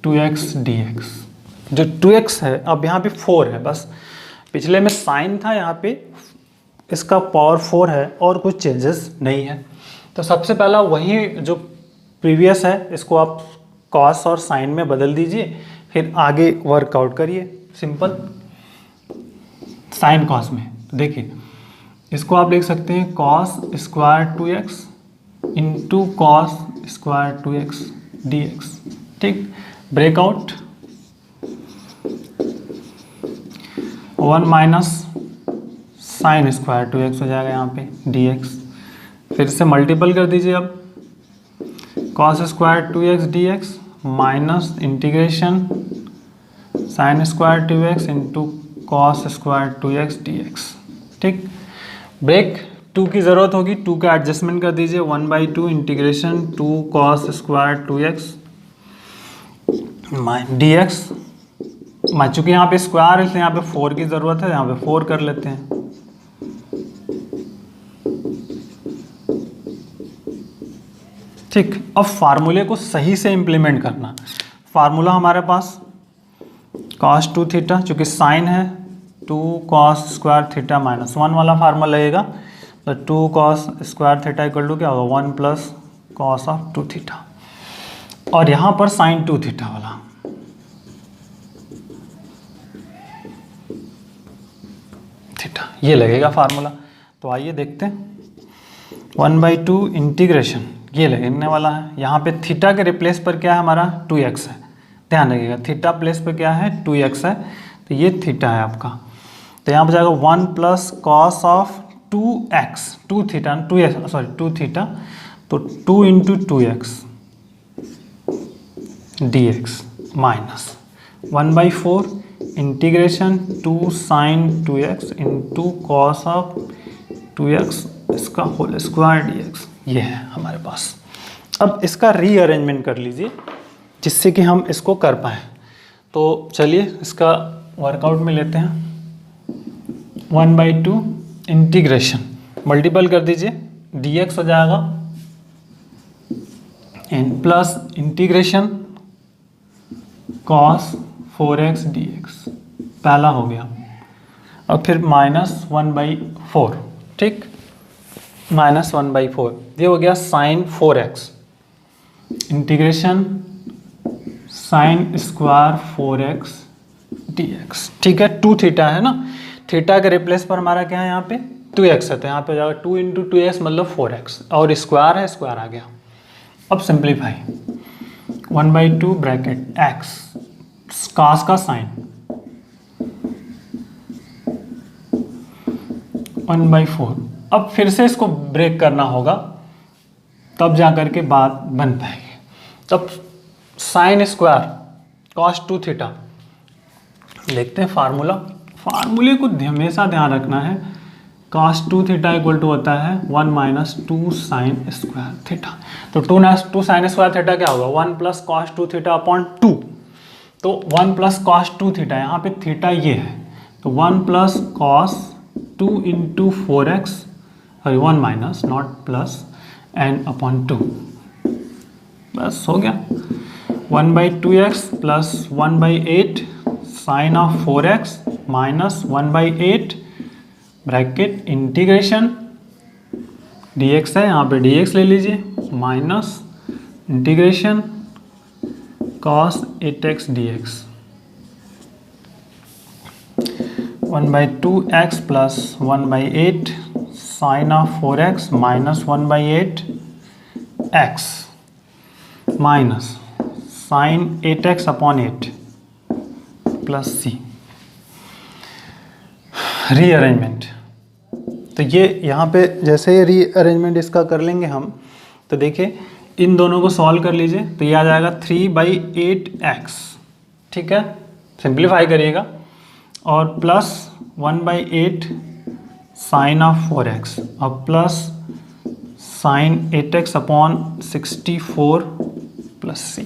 2x dx। जो 2x है अब यहाँ पे 4 है, बस पिछले में साइन था, यहाँ पे इसका पावर 4 है और कुछ चेंजेस नहीं है। तो सबसे पहला वही जो प्रीवियस है इसको आप cos और साइन में बदल दीजिए, फिर आगे वर्कआउट करिए। सिंपल। साइन कॉस में तो देखिए इसको आप लिख सकते हैं cos square 2x into cos square 2x dx। ठीक, breakout 1 minus sine square 2x हो जाएगा यहाँ पे dx। फिर से मल्टीपल कर दीजिए अब, cos square 2x dx minus integration sine square 2x into cos square 2x dx। ठीक, ब्रेक 2 की ज़रूरत होगी, 2 का एडजस्टमेंट कर दीजिए, 1/2 integration 2 cos square 2x dx। चूँकि यहाँ पे स्क्वायर है इसलिए यहाँ पे 4 की ज़रूरत है, यहाँ पे 4 कर लेते हैं। ठीक, अब फार्मूले को सही से इम्प्लीमेंट करना। फार्मूला हमारे पास cos 2 थीटा, चूँकि साइन है 2 cos स्क्वायर थीटा माइनस 1 वाला फार्मूला लगेगा। तो 2 cos square theta equal to क्या होगा 1 प्लस कॉस ऑफ 2 थीटा, और यहाँ पर साइन 2 थीटा वाला थीटा, ये लगेगा फार्मूला। तो आइए देखते हैं, 1/2 इंटीग्रेशन ये लगने वाला है। यहाँ पे थीटा के रिप्लेस पर क्या है हमारा 2x है, ध्यान रखिएगा थीटा प्लेस पर क्या है 2x है, तो ये थीटा है आपका। तो यहाँ पर जाएगा 1 plus cos of 2x 2 theta 2x sorry 2 theta, तो 2 into 2x dx minus 1/4 integration 2 sine 2x into cos of 2x इसका होल स्क्वायर dx। ये है हमारे पास। अब इसका रीअरेंजमेंट कर लीजिए जिससे कि हम इसको कर पाएँ। तो चलिए इसका वर्कआउट में लेते हैं। 1/2 इंटीग्रेशन मल्टीपल कर दीजिए, dx हो जाएगा n plus integration cos 4x dx, पहला हो गया। और फिर माइनस 1/4, ठीक, माइनस 1/4 ये हो गया sine 4x integration sine square 4x dx। ठीक है, 2 थीटा है ना, थीटा के रिप्लेस पर हमारा क्या है यहाँ पे 2x है, तो यहाँ पे हो जाएगा 2 इंटू 2x मतलब 4x, और स्क्वायर है स्क्वायर आ गया। अब सिंप्लीफाई 1/2 ब्रैकेट एक्स कॉस का साइन 1/4। अब फिर से इसको ब्रेक करना होगा, तब जा कर के बात बन पाएगी। तब साइन स्क्वायर कॉस 2 थीटा लिखते हैं फार्मूले को हमेशा ध्यान रखना है। कॉस 2 थीटा इक्वल टू होता है 1 - 2 साइन स्क्वायर थीटा। तो 2 साइन स्क्वायर थीटा क्या होगा 1 + cos 2 थीटा अपॉन 2। तो 1 + cos 2 थीटा, यहाँ पे थीटा ये है, तो 1 + cos 2 × 4x और 1 माइनस नॉट प्लस n अपॉन 2, बस हो गया। 1/2x + 1/8 sine of 4x minus 1/8 bracket integration dx है, यहाँ पे dx ले लीजिए minus integration cos 8x dx 1/2x + 1/8 sine of 4x minus 1/8 x minus sine 8x upon 8 plus c। Rearrangement, तो ये यहाँ पे जैसे ही रीअरेंजमेंट इसका कर लेंगे हम, तो देखिए इन दोनों को सॉल्व कर लीजिए, तो ये आ जाएगा 3/8x, ठीक है, सिंप्लीफाई करिएगा, और प्लस 1/8 साइन ऑफ 4x और plus sign 8x upon 64 plus c।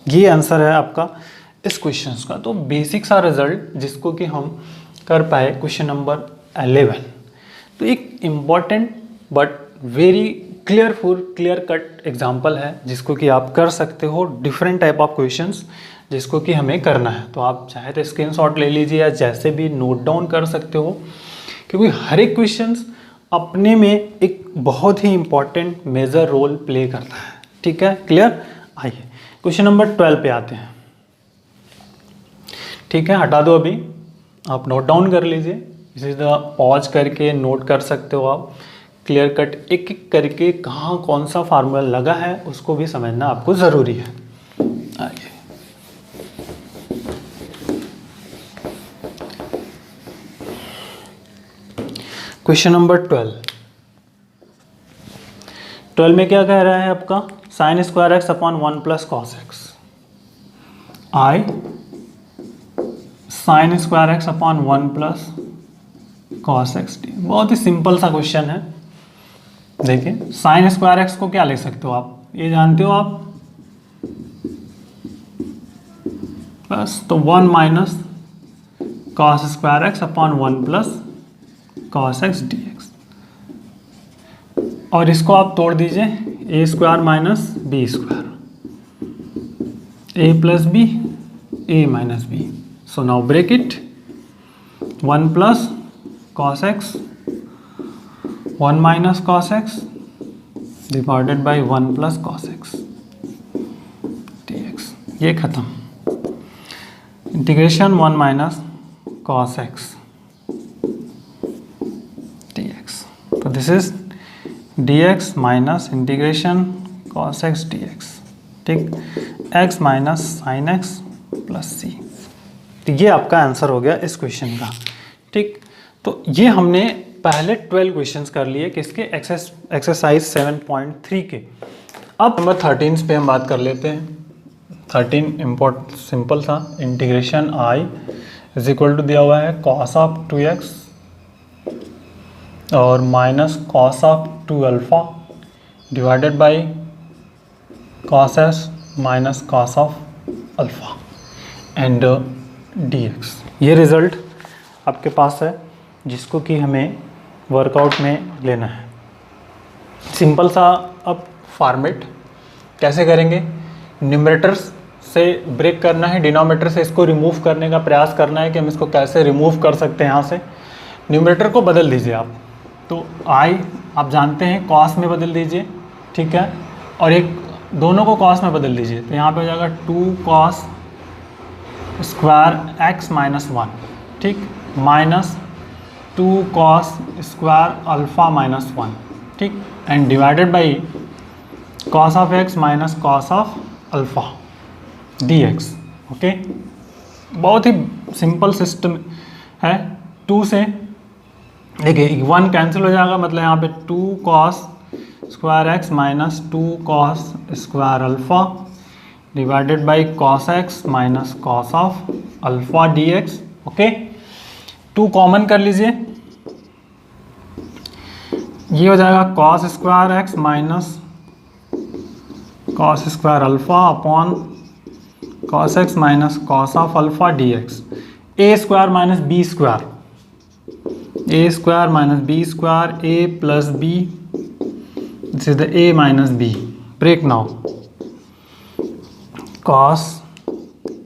ये आंसर है आपका इस क्वेश्चन का। तो बेसिक सा रिजल्ट जिसको कि हम कर पाए क्वेश्चन नंबर 11। तो एक important but very clear cut example है जिसको कि आप कर सकते हो, डिफरेंट टाइप ऑफ क्वेश्चंस जिसको कि हमें करना है। तो आप चाहे तो स्क्रीनशॉट ले लीजिए या जैसे भी नोट डाउन कर सकते हो, क्योंकि हर एक क्वेश्चंस अपने में एक बहुत ही इम्पॉर्टेंट मेजर रोल प्ले करता है, ठीक है, क्लियर। आइए क्वेश्चन नंबर 12 पे आते हैं, ठीक है, हटा दो, अभी आप नोट डाउन कर लीजिए, इसी तरह पॉज करके नोट कर सकते हो आप। क्लियर कट एक एक करके कहाँ कौन सा फार्मूला लगा है उसको भी समझना आपको ज़रूरी है। आइए क्वेश्चन नंबर 12 में क्या कह रहा है आपका, sine square x upon 1 + cos x I sine square x upon 1 + cos x d. बहुत ही सिंपल सा क्वेश्चन है। देखिए साइन स्क्वायर एक्स को क्या लिख सकते हो आप, ये जानते हो आप, बस तो 1 minus cos square x upon 1 + cos x dx, और इसको आप तोड़ दीजिए, a square minus b square, a + b a - b। So now break it, 1 + cos x 1 - cos x divided by 1 + cos x dx, ये खत्म। इंटीग्रेशन 1 - cos x dx, तो this is dx minus integration cos x dx, ठीक, x minus sine x plus c। तो ये आपका answer हो गया इस क्वेश्चन का, ठीक। तो ये हमने पहले 12 क्वेश्चंस कर लिए किसके, एक्सरसाइज 7.3 के। अब नंबर 13 पे हम बात कर लेते हैं। 13 इम्पोर्ट सिंपल सा, integration i is equal to दिया हुआ है cos ऑफ 2x और minus cos of 2α divided by cos s minus cos of alpha and dx। ये रिज़ल्ट आपके पास है जिसको कि हमें वर्कआउट में लेना है। सिंपल सा अब फॉर्मेट कैसे करेंगे, न्यूमरेटर्स से ब्रेक करना है, डिनोमिनेटर से इसको रिमूव करने का प्रयास करना है कि हम इसको कैसे रिमूव कर सकते हैं। यहाँ से न्यूमरेटर को बदल दीजिए आप, तो आई आप जानते हैं कॉस में बदल दीजिए, ठीक है, और एक दोनों को कॉस में बदल दीजिए, तो यहाँ पे हो जाएगा 2 cos स्क्वायर x - 1, ठीक, माइनस 2 cos स्क्वायर अल्फ़ा - 1, ठीक, and divided by cos of x minus cos of alpha dx। Okay, बहुत ही सिंपल सिस्टम है। 2 से देखिए 1 कैंसिल हो जाएगा, मतलब यहाँ पे 2 cos square x minus 2 cos square alpha divided by cos x minus cos of alpha dx। Okay, 2 common कर लीजिए, ये हो जाएगा cos square x minus cos square alpha upon cos x minus cos of alpha dx। A square minus b square, a square minus b square, a plus b, this is the a minus b. Break now, cos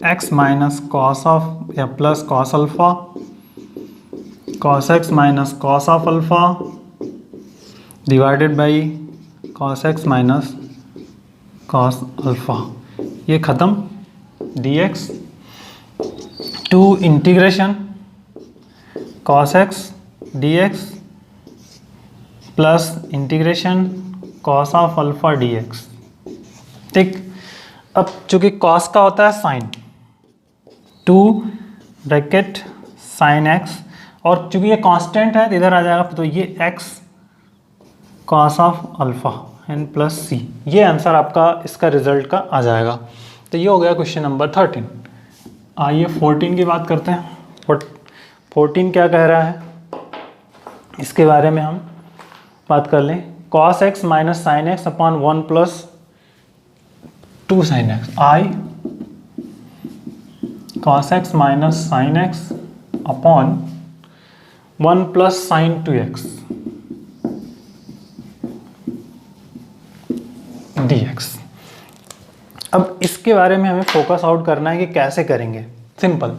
x minus cos of या plus cos alpha, cos x minus cos of alpha divided by cos x minus cos alpha, ये ख़त्म dx। Two integration cos x dx plus integration cos of alpha dx। ठीक, अब चूंकि cos का होता है sign, 2 bracket sign x, और चूंकि ये कांस्टेंट है तो इधर आ जाएगा, तो ये x cos of alpha n plus C, ये आंसर आपका इसका रिजल्ट का आ जाएगा। तो ये हो गया क्वेश्चन नंबर 13। आइए 14 की बात करते हैं। 14 क्या कह रहा है, इसके बारे में हम बात कर लें। cos x minus sine x upon 1 plus 2 sine x, I cos x minus sine x upon 1 plus sine 2x dx। अब इसके बारे में हमें फोकस आउट करना है कि कैसे करेंगे। सिंपल,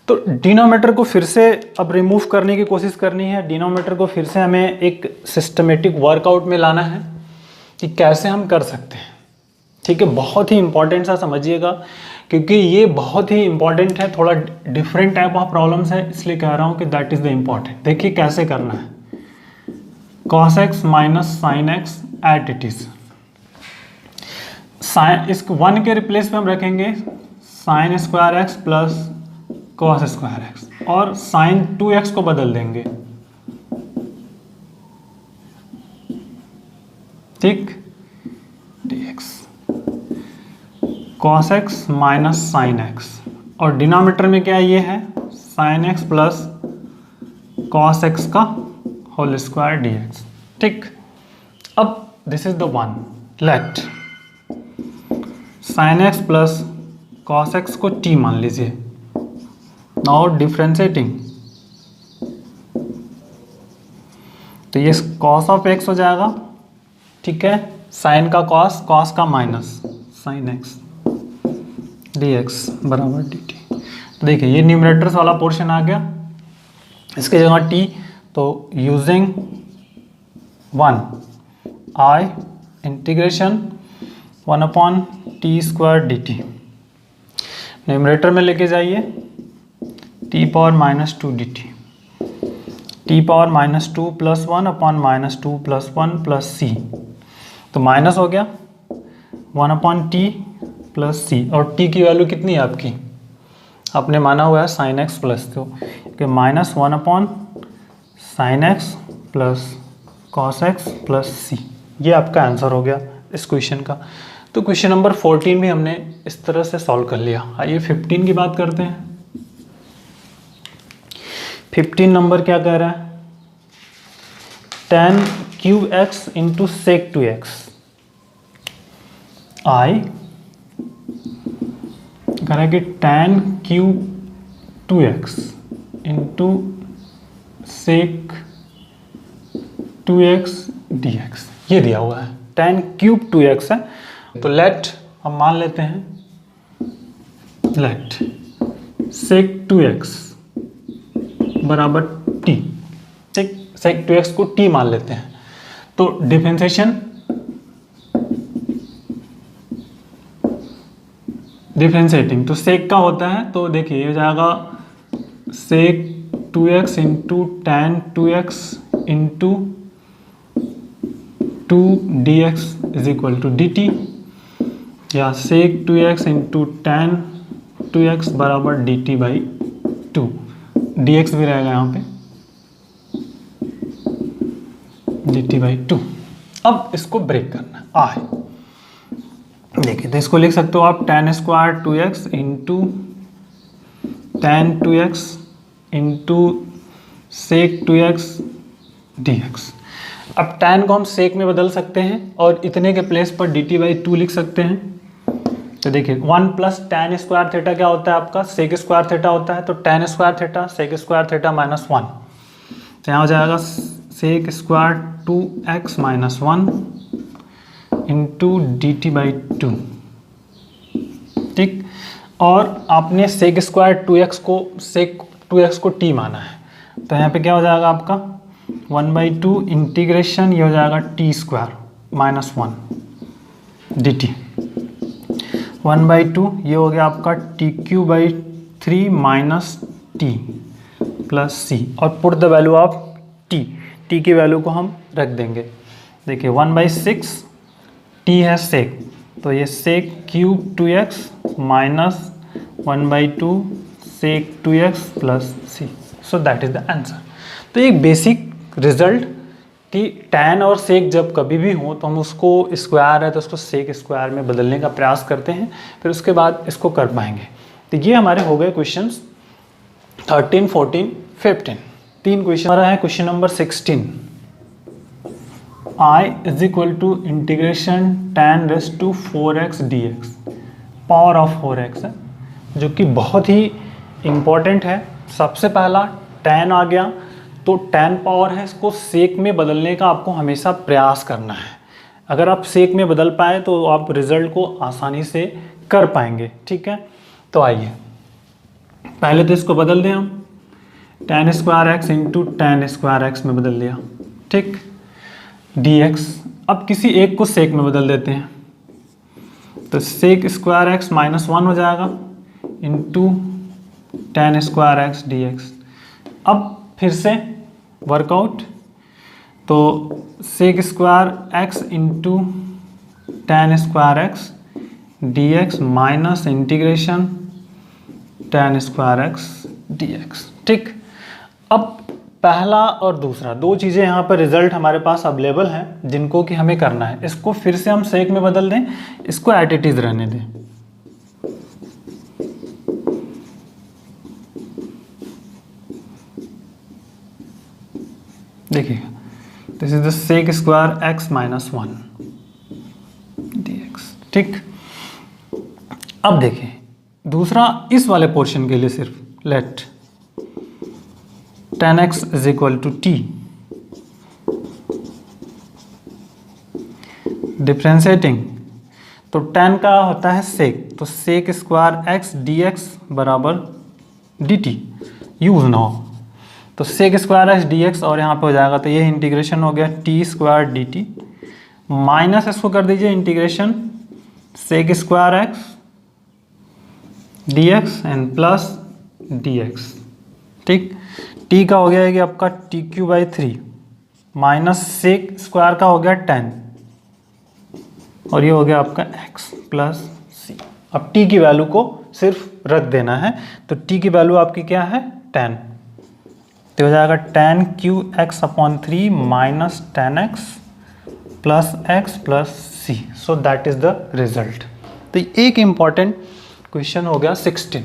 तो डिनोमीटर को फिर से अब रिमूव करने की कोशिश करनी है। डिनोमीटर को फिर से हमें एक सिस्टमेटिक वर्कआउट में लाना है कि कैसे हम कर सकते हैं। ठीक है, बहुत ही इंपॉर्टेंट सा समझिएगा, क्योंकि ये बहुत ही इंपॉर्टेंट है, थोड़ा डिफरेंट टाइप ऑफ प्रॉब्लम्स है, इसलिए कह रहा हूँ कि दैट इज़ द इम्पॉर्टेंट। देखिए कैसे करना है। cos x minus sine x at it is, sine इस 1 के रिप्लेस में हम रखेंगे sine square x plus cos square x, और साइन 2x को बदल देंगे। ठीक, dx cos x minus sine x, और डिनोमिनेटर में क्या ये है sine x plus cos x का होल स्क्वायर dx। ठीक, अब this is the one, let sine x plus cos x को t मान लीजिए। नाउ डिफ्रेंशिएटिंग, तो ये cos ऑफ x हो जाएगा। ठीक है, साइन का cos, cos का माइनस साइन x dx बराबर dt। तो देखिए ये न्यूमरेटर्स वाला पोर्शन आ गया, इसकी जगह t, तो using 1 i integration 1 upon t square d t, numerator में लेके जाइए t power minus 2 d t, t power minus 2 plus 1 upon minus 2 plus 1 plus C, तो माइनस हो गया 1 अपॉन टी प्लस सी, और टी की वैल्यू कितनी है आपकी, आपने माना हुआ है साइन एक्स प्लस, तो कि minus 1 upon sine x plus cos x plus C, ये आपका आंसर हो गया इस क्वेश्चन का। तो क्वेश्चन नंबर 14 भी हमने इस तरह से सॉल्व कर लिया। आइए 15 की बात करते हैं। 15 नंबर क्या कह रहा है, tan cube x into sec 2x, I कह रहा है कि tan cube 2x into sec 2x dx, ये दिया हुआ है। tan क्यूब 2x है, तो लेट हम मान लेते हैं, लेट सेक 2x बराबर t। ठीक, सेक 2x को t मान लेते हैं, तो डिफरेंशिएटिंग तो सेक का होता है, तो देखिए ये हो जाएगा sec 2x into tan 2x into 2 dx is equal to dt। या sec 2x into tan 2x बराबर d t by 2, d x भी रहेगा यहाँ पे डी टी बाई 2। अब इसको ब्रेक करना है आए, देखिए तो इसको लिख सकते हो आप tan square 2x into tan 2x into sec 2x dx। अब tan को हम सेक में बदल सकते हैं और इतने के प्लेस पर डी टी बाई 2 लिख सकते हैं। तो देखिए 1 प्लस टेन स्क्वायर थीटा क्या होता है आपका, सेक स्क्वायर थीटा होता है, तो tan square theta sec square theta minus 1, तो यहाँ हो जाएगा sec square 2x minus 1 into d t by 2, ठीक। और आपने सेक स्क्वायर 2x को सेक 2x को t माना है, तो यहाँ पे क्या हो जाएगा आपका 1/2 इंटीग्रेशन, ये हो जाएगा t square minus 1 d t, 1/2 ये हो गया आपका t cube by 3 minus t plus C, और put the value of t की वैल्यू को हम रख देंगे। देखिए 1/6 टी है सेक, तो ये sec cube 2x minus 1/2 sec 2x plus c, so that is the answer. तो एक बेसिक रिजल्ट कि tan और सेक जब कभी भी हो तो हम उसको स्क्वायर है तो उसको सेक स्क्वायर में बदलने का प्रयास करते हैं, फिर उसके बाद इसको कर पाएंगे। तो ये हमारे हो गए क्वेश्चंस 13, 14, 15। 3 क्वेश्चन हमारा है। Question number 16, i is equal to integration tan raise to 4x dx, power of 4x है, जो कि बहुत ही इंपॉर्टेंट है। सबसे पहला tan आ गया, तो tan पावर है, इसको सेक में बदलने का आपको हमेशा प्रयास करना है। अगर आप सेक में बदल पाए तो आप रिजल्ट को आसानी से कर पाएंगे, ठीक है। तो आइए पहले तो इसको बदल दें हम, tan square x into tan square x में बदल दिया, ठीक, dx। अब किसी एक को सेक में बदल देते हैं, तो सेक स्क्वायर x माइनस 1 हो जाएगा into tan square x dx। अब फिर से वर्कआउट, तो sec square x into tan square x dx minus integration tan square x dx, ठीक। अब पहला और दूसरा दो चीज़ें यहाँ पर रिजल्ट हमारे पास अवेलेबल हैं जिनको कि हमें करना है। इसको फिर से हम सेक में बदल दें, इसको एट इट इज रहने दें। देखिए this is the sec square x minus 1 dx, ठीक। अब देखिए दूसरा इस वाले पोर्शन के लिए सिर्फ let tan x is equal to t, differentiating, तो tan का होता है सेक, तो सेक स्क्वायर x dx बराबर dt यूज ना हो, तो सेक स्क्वायर x dx और यहाँ पे हो जाएगा, तो ये इंटीग्रेशन हो गया t square d T minus इसको कर दीजिए integration sec square x dx and plus dx, ठीक। t का हो गया है कि आपका t cube by 3 minus sec square का हो गया 10 और ये हो गया आपका x प्लस सी। अब t की वैल्यू को सिर्फ रख देना है, तो t की वैल्यू आपकी क्या है 10, तो हो जाएगा tan cube x upon 3 minus tan x plus c, so that is the result. तो एक इंपॉर्टेंट क्वेश्चन हो गया 16।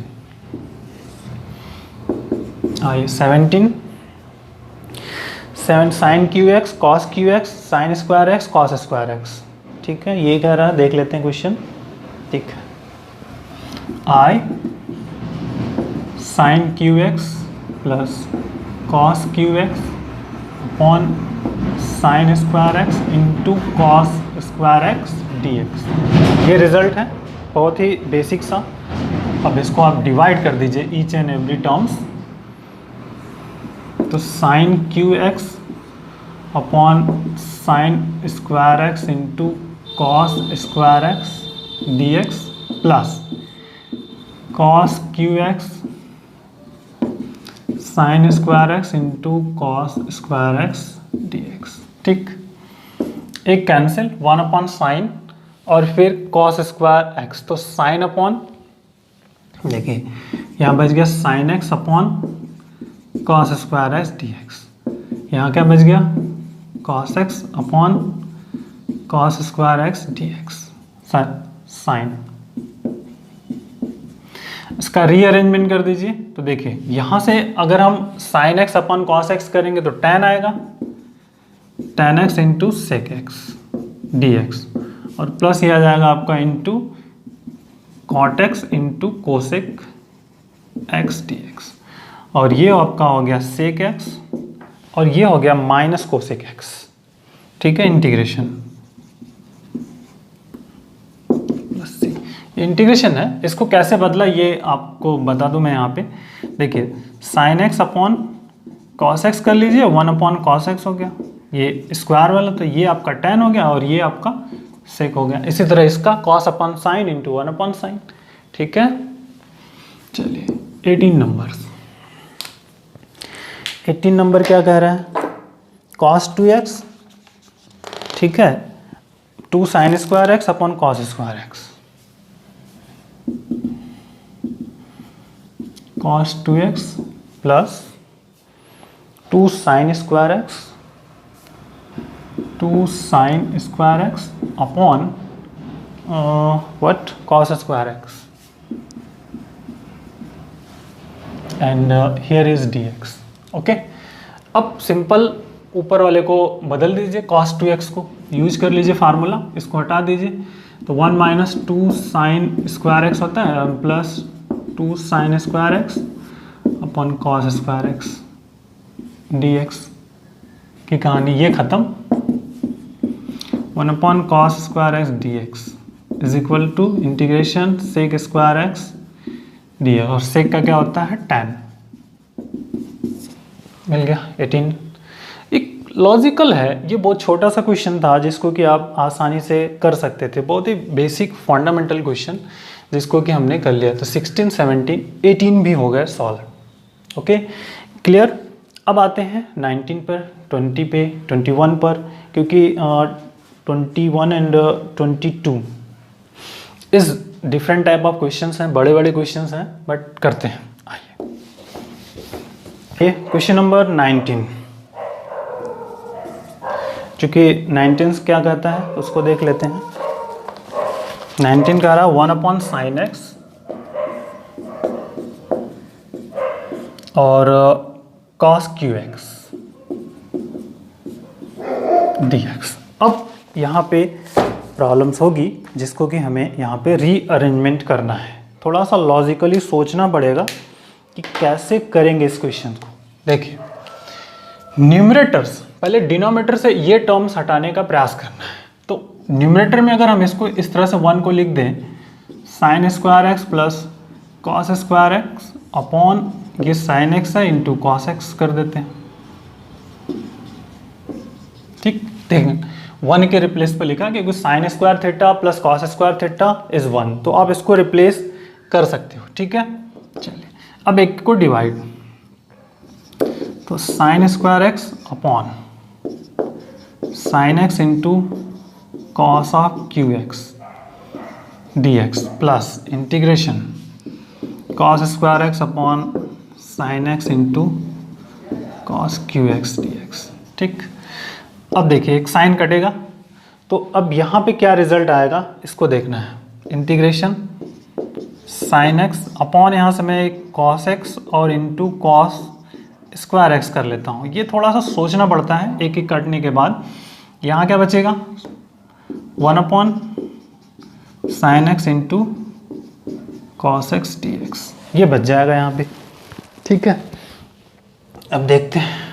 आइए 17, sine cube x cos Q x sine square x cos square x, ठीक है। ये कह रहा है, देख लेते हैं क्वेश्चन, ठीक है। I sine cube x plus cos Q x upon sine square x into cos square x d x, ये रिजल्ट है, बहुत ही बेसिक सा। अब इसको आप डिवाइड कर दीजिए ईच एंड एवरी टर्म्स, तो sine cube x upon sine square x into cos square x d x plus cos Q x sine square x into cos square x d x, ठीक। एक cancel, 1 upon sine और फिर cos square x, तो sine upon, देखिए यहाँ बच गया sine x upon cos square x d x. यहाँ क्या बच गया, cos x upon cos square x d x sine. इसका रीअरेंजमेंट कर दीजिए, तो देखिए यहाँ से अगर हम sine x upon cos x करेंगे तो tan आएगा, tan x into sec x d x, और प्लस ये आ जाएगा आपका into cot x into cosec x d x, और ये आपका हो गया सेक एक्स, और ये हो गया माइनस कोसेक एक्स। ठीक है, इंटीग्रेशन इंटीग्रेशन है, इसको कैसे बदला ये आपको बता दूं मैं यहाँ पे। देखिए sign x upon cos x कर लीजिए, 1 अपॉन कॉस एक्स हो गया, ये स्क्वायर वाला, तो ये आपका tan हो गया और ये आपका सेक हो गया। इसी तरह इसका cos upon sine into 1 upon sign. ठीक है, चलिए 18 नंबर। 18 नंबर क्या कह रहा है, कॉस 2x, ठीक है, 2 sine square x upon cos square x, cos 2x plus 2 sin square x, 2 sin square x upon what cos square x, and here is dx। Okay, अब सिंपल ऊपर वाले को बदल दीजिए, cos 2x को use कर लीजिए फार्मूला, इसको हटा दीजिए, तो 1 माइनस 2 साइन स्क्वायर एक्स होता है plus 2 sine square x upon cos square x d x की कहानी ये खत्म। 1 upon cos square x d x is equal to integration sec square x d x, और सेक का क्या होता है tan। मिल गया 18। एक लॉजिकल है, ये बहुत छोटा सा क्वेश्चन था जिसको कि आप आसानी से कर सकते थे, बहुत ही बेसिक फंडामेंटल क्वेश्चन जिसको कि हमने कर लिया। तो 16, 17, 18 भी हो गए सॉल्व। Okay, clear. अब आते हैं 19 पर, 20 पे, 21 पर, क्योंकि 21 एंड 22 इस डिफरेंट टाइप ऑफ क्वेश्चंस हैं, बड़े बड़े क्वेश्चंस हैं, बट करते हैं। आइए, ये क्वेश्चन नंबर 19, चूँकि 19 क्या कहता है उसको देख लेते हैं। 19 कह रहा है 1 अपॉन साइन एक्स और cos Q x d x. अब यहाँ पे प्रॉब्लम्स होगी जिसको कि हमें यहाँ पे रीअरेंजमेंट करना है, थोड़ा सा लॉजिकली सोचना पड़ेगा कि कैसे करेंगे इस क्वेश्चन को। देखिए न्यूमरेटर्स, पहले डिनोमिनेटर से ये टर्म्स हटाने का प्रयास करना है। तो न्यूमरेटर में अगर हम इसको इस तरह से 1 को लिख दें, sign square x plus cos square x upon ये साइन एक्स है इंटू कॉस एक्स कर देते हैं। ठीक, देखें 1 के रिप्लेस पर लिखा क्योंकि sign square theta plus cos square theta is 1, तो आप इसको रिप्लेस कर सकते हो। ठीक है, चलिए अब एक को डिवाइड, तो sign square x upon sine x into cos of q x d x plus integration cos square x upon sine x into cos Q x d x. ठीक, अब देखिए एक साइन कटेगा, तो अब यहाँ पे क्या रिजल्ट आएगा इसको देखना है। इंटीग्रेशन साइन एक्स अपॉन यहाँ से मैं कॉस एक्स और इंटू कॉस स्क्वायर एक्स कर लेता हूँ। ये थोड़ा सा सोचना पड़ता है एक एक काटने के बाद। यहाँ क्या बचेगा 1 upon sine x into cos x d x, ये बच जाएगा यहाँ पे। ठीक है, अब देखते हैं।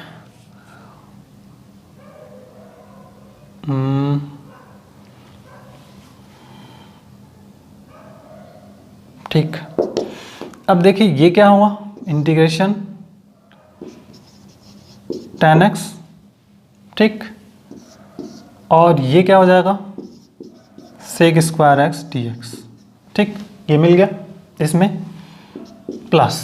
ठीक, अब देखिए ये क्या हुआ, इंटीग्रेशन tan x, ठीक, और ये क्या हो जाएगा sec square x d x. ठीक, ये मिल गया इसमें प्लस।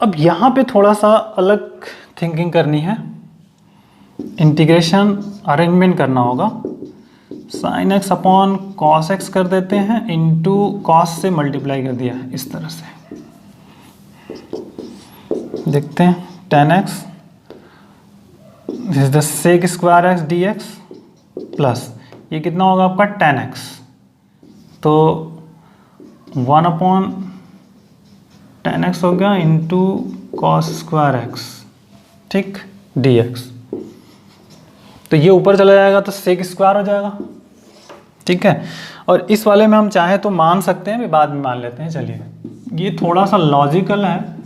अब यहाँ पे थोड़ा सा अलग थिंकिंग करनी है, इंटीग्रेशन अरेंजमेंट करना होगा। Sign x upon cos x कर देते हैं, इंटू कॉस से मल्टीप्लाई कर दिया इस तरह से। देखते हैं tan x, this is the sec square x d x plus ये कितना होगा आपका टेन एक्स, तो 1 अपॉन टेन एक्स हो गया इंटू कॉस स्क्वायर एक्स, ठीक, डी एक्स। तो ये ऊपर चला जाएगा तो सेक स्क्वायर हो जाएगा, ठीक है। और इस वाले में हम चाहे तो मान सकते हैं, भी बाद में मान लेते हैं। चलिए ये थोड़ा सा लॉजिकल है,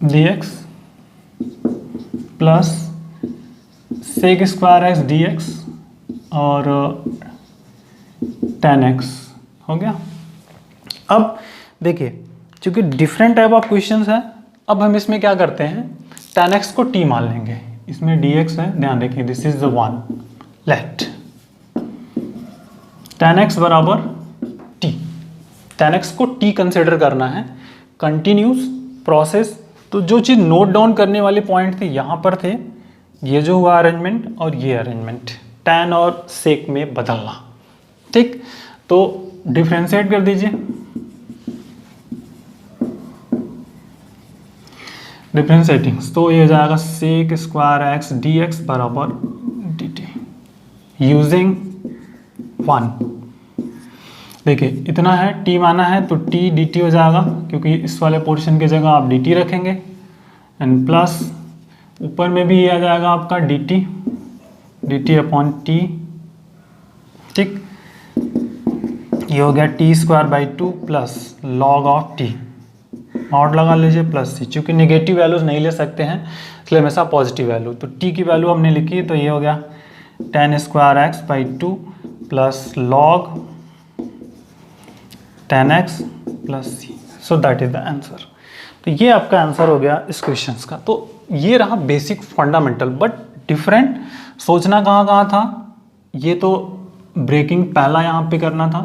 d x plus sec square x d x और टेन एक्स हो गया। अब देखिए चूंकि डिफरेंट टाइप ऑफ क्वेश्चंस है, अब हम इसमें क्या करते हैं, टेन एक्स को टी मान लेंगे, इसमें डी एक्स है, ध्यान रखिए this is the one, let tan x बराबर टी, टेन एक्स को टी कंसिडर करना है, कंटिन्यूस प्रोसेस। तो जो चीज़ नोट डाउन करने वाले पॉइंट थे यहाँ पर थे, ये जो हुआ अरेंजमेंट और ये अरेंजमेंट, टैन और सेक में बदलना, ठीक। तो डिफ्रेंशिएट कर दीजिए, डिफ्रेंशिएटिंग, तो ये हो जाएगा sec square x d x बराबर डी टी यूजिंग वन। देखिए इतना है, टी माना है तो टी डी टी हो जाएगा, क्योंकि इस वाले पोर्शन की जगह आप डी टी रखेंगे, एंड प्लस ऊपर में भी ये आ जाएगा आपका डी टी अपॉन टी, ठीक। ये हो गया t square by two plus log of T, not लगा लीजिए प्लस सी, चूँकि नेगेटिव वैल्यूज नहीं ले सकते हैं इसलिए हमेशा पॉजिटिव वैल्यू, तो टी की वैल्यू हमने लिखी, तो ये हो गया tan square x by two plus log tan x plus c, so that is the answer. तो ये आपका आंसर हो गया इस क्वेश्चन का। तो ये रहा बेसिक फंडामेंटल, बट डिफरेंट सोचना कहाँ कहाँ था, ये तो ब्रेकिंग पहला यहाँ पे करना था,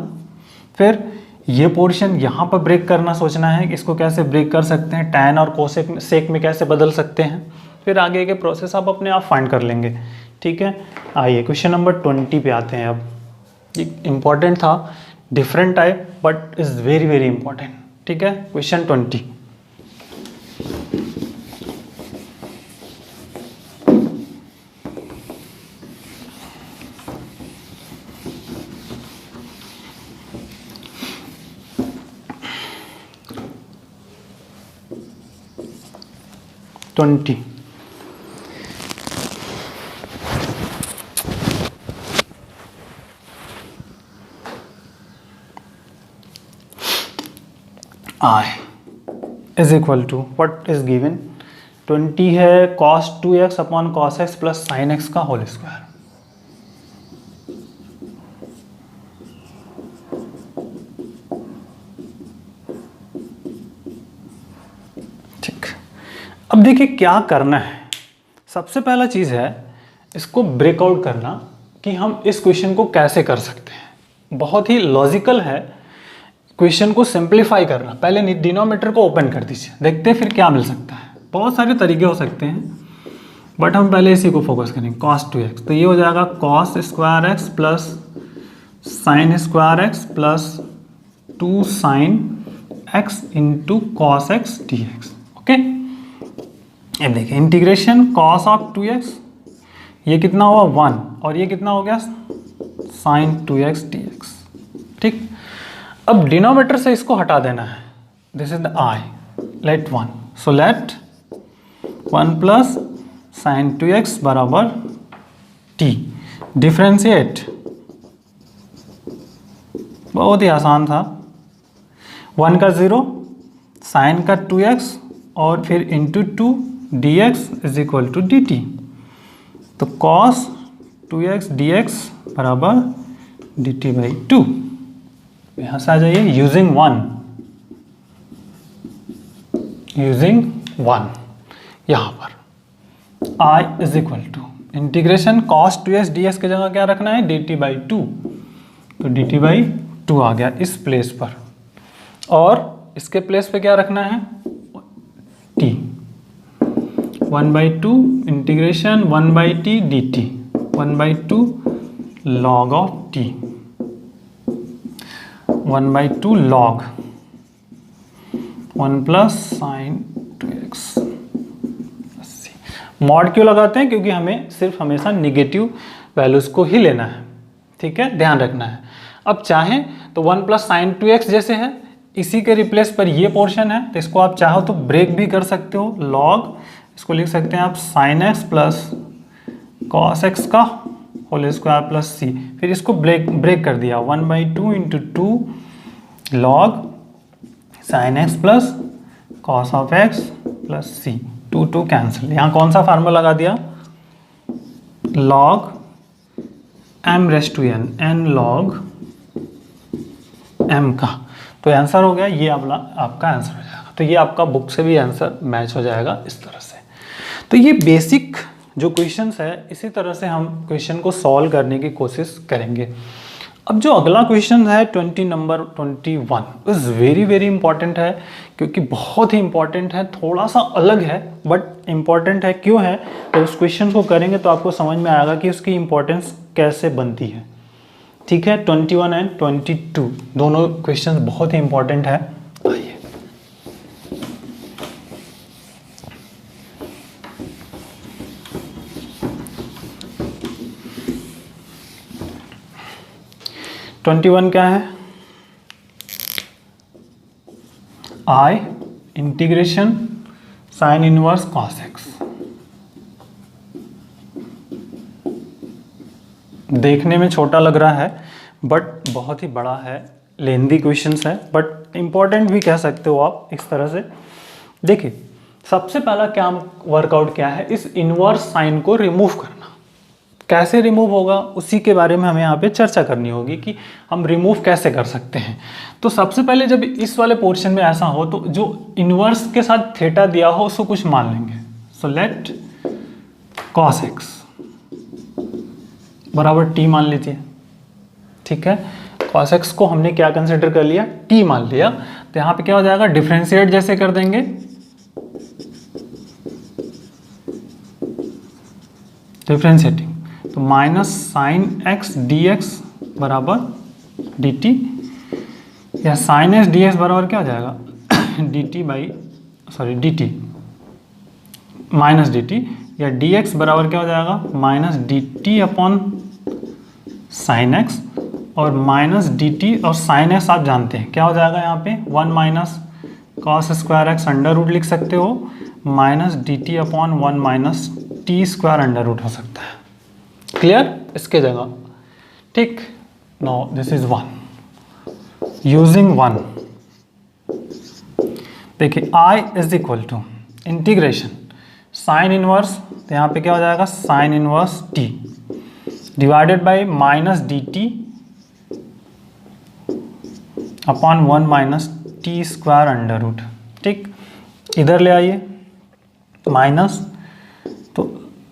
फिर ये पोर्शन यहाँ पर ब्रेक करना सोचना है कि इसको कैसे ब्रेक कर सकते हैं, टैन और कोसेक सेक में कैसे बदल सकते हैं, फिर आगे के प्रोसेस आप अपने आप फाइंड कर लेंगे, ठीक है। आइए क्वेश्चन नंबर 20 पे आते हैं। अब ये इम्पॉर्टेंट था, different type but is very very important, ठीक है। Question 20, I is equal to what is given, 20 है cos 2x upon cos x plus sine x का होल स्क्वायर। ठीक, अब देखिए क्या करना है। सबसे पहला चीज़ है इसको ब्रेकआउट करना कि हम इस क्वेश्चन को कैसे कर सकते हैं। बहुत ही लॉजिकल है, क्वेश्चन को सिंप्लीफाई करना। पहले डिनोमिनेटर को ओपन कर दीजिए, देखते हैं फिर क्या मिल सकता है। बहुत सारे तरीके हो सकते हैं बट हम पहले इसी को फोकस करेंगे, cos 2x, तो ये हो जाएगा cos square x plus sign square x plus 2 sine x into cos x d x. Okay, अब देखिए इंटीग्रेशन cos ऑफ 2x, ये कितना हुआ 1 और ये कितना हो गया साइन 2x dx। ठीक, अब डिनोमिनेटर से इसको हटा देना है, this is the i, let 1, so let 1 plus sine 2x बराबर t। डिफ्रेंशिएट बहुत ही आसान था, 1 का 0, साइन का 2x और फिर into 2 dx is equal to dt। तो cos 2x dx बराबर dt बाई 2। यहाँ से आ जाइए, यूजिंग 1 यहाँ पर i is equal to integration cos 2x ds की जगह क्या रखना है dt बाई 2, तो dt बाई 2 आ गया इस प्लेस पर, और इसके प्लेस पे क्या रखना है t, 1 by 2 integration 1 by t dt। 1/2 log of t, 1/2 log 1 plus sine 2x। Mod क्यों लगाते हैं? क्योंकि हमें सिर्फ हमेशा निगेटिव वैल्यूज को ही लेना है, ठीक है, ध्यान रखना है। अब चाहें तो 1 प्लस साइन 2x जैसे है, इसी के रिप्लेस पर ये पोर्शन है, तो इसको आप चाहो तो ब्रेक भी कर सकते हो। लॉग इसको लिख सकते हैं आप sine x plus cos x का होल स्क्वायर प्लस सी। फिर इसको ब्रेक कर दिया, 1/2 into 2 log sine x plus cos of x plus c. 2 cancel. यहाँ कौन सा फार्मूला लगा दिया? Log m raise to n log m का। तो आंसर हो गया ये आपका आंसर हो जाएगा। तो ये आपका बुक से भी आंसर मैच हो जाएगा इस तरह से। तो ये बेसिक जो क्वेश्चंस है, इसी तरह से हम क्वेश्चन को सॉल्व करने की कोशिश करेंगे। अब जो अगला क्वेश्चन है 21 इज़ वेरी वेरी इंपॉर्टेंट है, क्योंकि बहुत ही इंपॉर्टेंट है, थोड़ा सा अलग है बट इंपॉर्टेंट है। क्यों है? तो उस क्वेश्चन को करेंगे तो आपको समझ में आएगा कि उसकी इंपॉर्टेंस कैसे बनती है, ठीक है। 21 एंड 22 दोनों क्वेश्चंस बहुत ही इंपॉर्टेंट है। आइए 21 क्या है? I integration sine inverse cos x. देखने में छोटा लग रहा है बट बहुत ही बड़ा है, लेंदी क्वेश्चंस है बट इंपॉर्टेंट भी कह सकते हो आप इस तरह से। देखिए सबसे पहला क्या वर्कआउट क्या है, इस इनवर्स साइन को रिमूव करना। कैसे रिमूव होगा उसी के बारे में हमें यहाँ पे चर्चा करनी होगी कि हम रिमूव कैसे कर सकते हैं। तो सबसे पहले जब इस वाले पोर्शन में ऐसा हो तो जो इनवर्स के साथ थीटा दिया हो उसको कुछ मान लेंगे। सो लेट कॉस एक्स बराबर टी मान लीजिए, ठीक है। कॉस एक्स को हमने क्या कंसिडर कर लिया? टी मान लिया। तो यहाँ पे क्या हो जाएगा? डिफरेंशिएट जैसे कर देंगे, डिफरेंशिएटिंग, तो minus sine x d x बराबर डी टी, या साइन एक्स डी एक्स बराबर क्या हो जाएगा? D t by d T minus d t, या डी एक्स बराबर क्या हो जाएगा? Minus d t upon sine x, और माइनस डी टी और साइन एक्स आप जानते हैं क्या हो जाएगा यहाँ पे? 1 minus cos square x under root लिख सकते हो, minus d t upon 1 minus t square under root हो सकता है। क्लियर? इसके जगह, ठीक। Now this is 1 using 1। देखिए I is equal to integration sine inverse, तो यहाँ पे क्या हो जाएगा? साइन inverse t divided by minus d t upon 1 minus t square under root, ठीक। इधर ले आइए माइनस, तो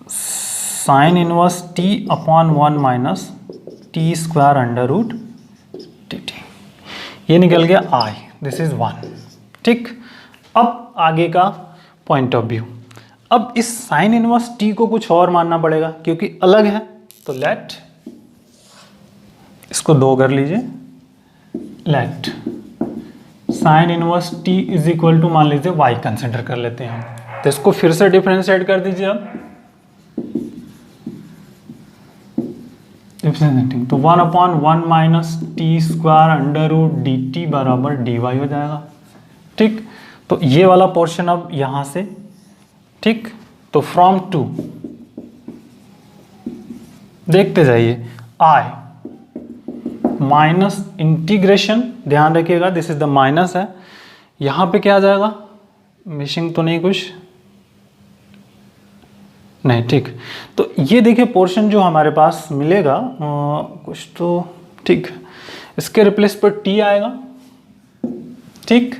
sine inverse t upon 1 minus t square under root t t, ये निकल गया I, दिस इज 1, ठीक। अब आगे का पॉइंट ऑफ व्यू, अब इस साइन इनवर्स t को कुछ और मानना पड़ेगा क्योंकि अलग है। तो लेट इसको 2 कर लीजिए, let sine inverse t is equal to मान लीजिए y कंसिडर कर लेते हैं हम। तो इसको फिर से डिफरेंशिएट कर दीजिए अब, डिफरेंशिएटिंग, तो 1 upon 1 minus t square under root d t बराबर डी वाई हो जाएगा, ठीक। तो ये वाला पोर्शन अब यहां से, ठीक। तो फ्रॉम 2 देखते जाइए, I माइनस इंटीग्रेशन, ध्यान रखिएगा दिस इज द माइनस है, यहां पे क्या आ जाएगा? मिसिंग तो नहीं कुछ? नहीं, ठीक। तो ये देखिए पोर्शन जो हमारे पास मिलेगा कुछ तो, ठीक। इसके रिप्लेस पर t आएगा, ठीक,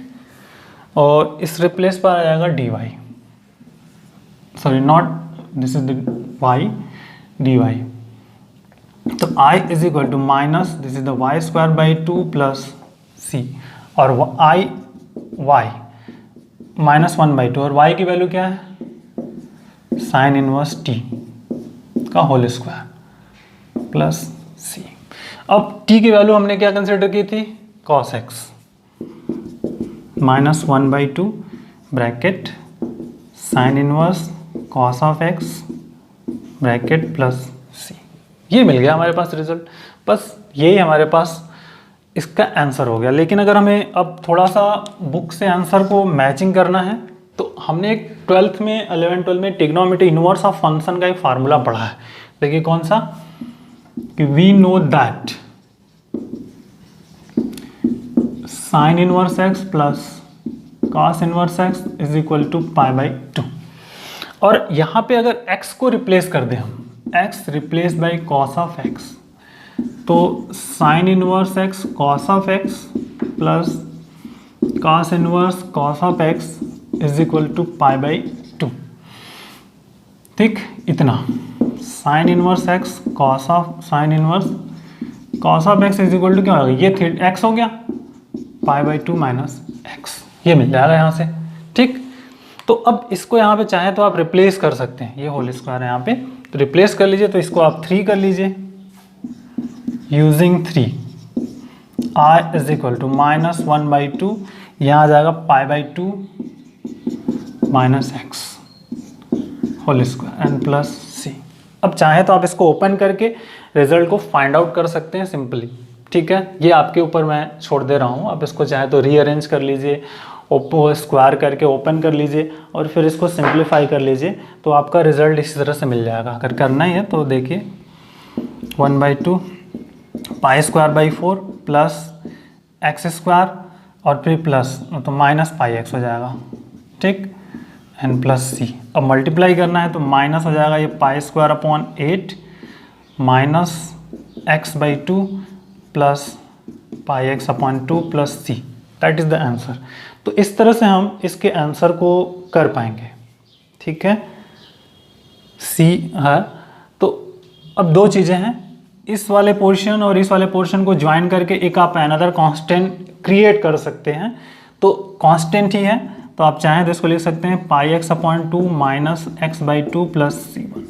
और इस रिप्लेस पर आ जाएगा dy, sorry not, this is the y dy। तो I is equal to minus, this is the y square by 2 plus C, और I y माइनस 1/2, और y की वैल्यू क्या है? साइन इनवर्स t का होल स्क्वायर, प्लस सी। अब t की value हमने क्या कंसिडर की थी, cos x minus 1/2 bracket sine inverse cos of x bracket plus C. ये मिल गया हमारे पास रिजल्ट, बस यही हमारे पास इसका आंसर हो गया। लेकिन अगर हमें अब थोड़ा सा बुक से आंसर को मैचिंग करना है तो हमने एक 12th में 11-12 में ट्रिग्नोमेट्री इनवर्स ऑफ फंक्शन का एक फार्मूला पढ़ा है। देखिए कौन सा, कि we know that sine inverse x plus cos inverse x is equal to π/2। और यहाँ पे अगर x को रिप्लेस कर दें हम, x replace by cos of x, तो sine inverse x cos of x plus cos inverse cos of x is equal to π/2। ठीक, इतना sine inverse x cos of sine inverse cos of x is equal to क्या होगा, ये x हो गया π/2 minus x, ये मिल जाएगा यहाँ से। ठीक, तो अब इसको यहाँ पे चाहे तो आप रिप्लेस कर सकते हैं, ये होल स्क्वायर है यहाँ पे, तो रिप्लेस कर लीजिए, तो इसको आप 3 कर लीजिए using 3, i is equal to minus 1/2, यहाँ आ जाएगा π/2 minus x whole square and plus C. अब चाहे तो आप इसको ओपन करके रिजल्ट को फाइंड आउट कर सकते हैं सिंपली। ठीक है, ये आपके ऊपर मैं छोड़ दे रहा हूँ, आप इसको चाहे तो रीअरेंज कर लीजिए, स्क्वायर करके ओपन कर लीजिए और फिर इसको सिंप्लीफाई कर लीजिए, तो आपका रिजल्ट इसी तरह से मिल जाएगा। अगर करना ही है तो देखिए 1/2 π² प्लस x² और फिर प्लस तो माइनस πx हो जाएगा। ठीक, एंड प्लस सी। अब मल्टीप्लाई करना है तो माइनस हो जाएगा ये π² minus x/2 plus πx/2 plus C, that is the answer. तो इस तरह से हम इसके आंसर को कर पाएंगे। ठीक है, सी है। तो अब दो चीज़ें हैं, इस वाले पोर्शन और इस वाले पोर्शन को ज्वाइन करके एक आप अनदर कांस्टेंट क्रिएट कर सकते हैं। तो कांस्टेंट ही है, तो आप चाहें तो इसको लिख सकते हैं πx/2 minus x/2 plus c1।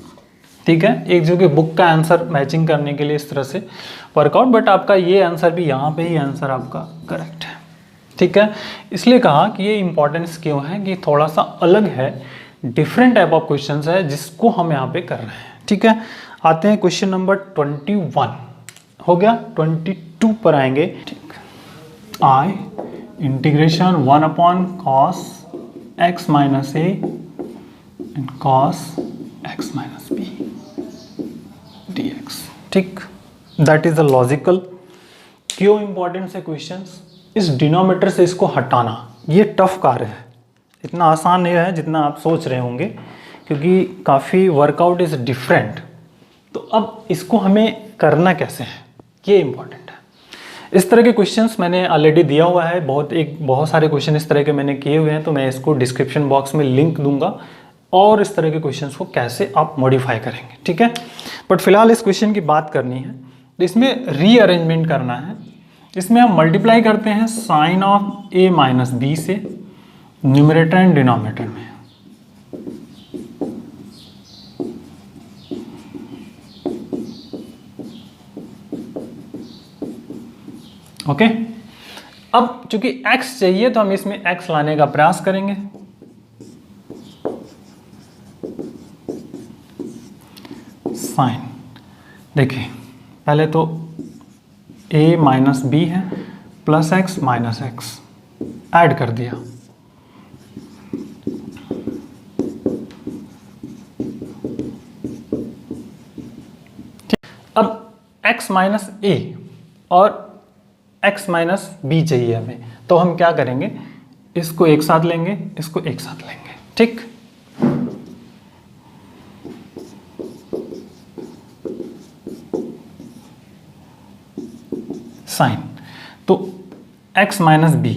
ठीक है, एक जो कि बुक का आंसर मैचिंग करने के लिए इस तरह से वर्कआउट, बट आपका ये आंसर भी यहाँ पे ही आंसर आपका करेक्ट है। ठीक है, इसलिए कहा कि ये इंपॉर्टेंस क्यों है कि थोड़ा सा अलग है, डिफरेंट टाइप ऑफ क्वेश्चंस है जिसको हम यहाँ पे कर रहे हैं। ठीक है, आते हैं क्वेश्चन नंबर 21 हो गया, 22 पर आएंगे। ठीक, I integration 1/cos x minus a and cos x minus b dx। ठीक, दैट इज द लॉजिकल। क्यों इंपॉर्टेंट से क्वेश्चंस, इस डिनोमिनेटर से इसको हटाना ये टफ कार्य है, इतना आसान नहीं है जितना आप सोच रहे होंगे, क्योंकि काफ़ी वर्कआउट इज़ डिफरेंट। तो अब इसको हमें करना कैसे है, ये इंपॉर्टेंट है। इस तरह के क्वेश्चंस मैंने ऑलरेडी दिया हुआ है, बहुत सारे क्वेश्चन इस तरह के मैंने किए हुए हैं, तो मैं इसको डिस्क्रिप्शन बॉक्स में लिंक दूंगा और इस तरह के क्वेश्चंस को कैसे आप मॉडिफाई करेंगे। ठीक है, बट फिलहाल इस क्वेश्चन की बात करनी है, तो इसमें रीअरेंजमेंट करना है। इसमें हम मल्टीप्लाई करते हैं sine of a minus b से न्यूमरेटर एंड डिनोमिनेटर में। ओके, अब चूंकि x चाहिए तो हम इसमें x लाने का प्रयास करेंगे। साइन, देखिए पहले तो a माइनस बी है plus x minus x add कर दिया। अब x माइनस a और x माइनस बी चाहिए हमें, तो हम क्या करेंगे, इसको एक साथ लेंगे, इसको एक साथ लेंगे। ठीक, साइन, तो x माइनस बी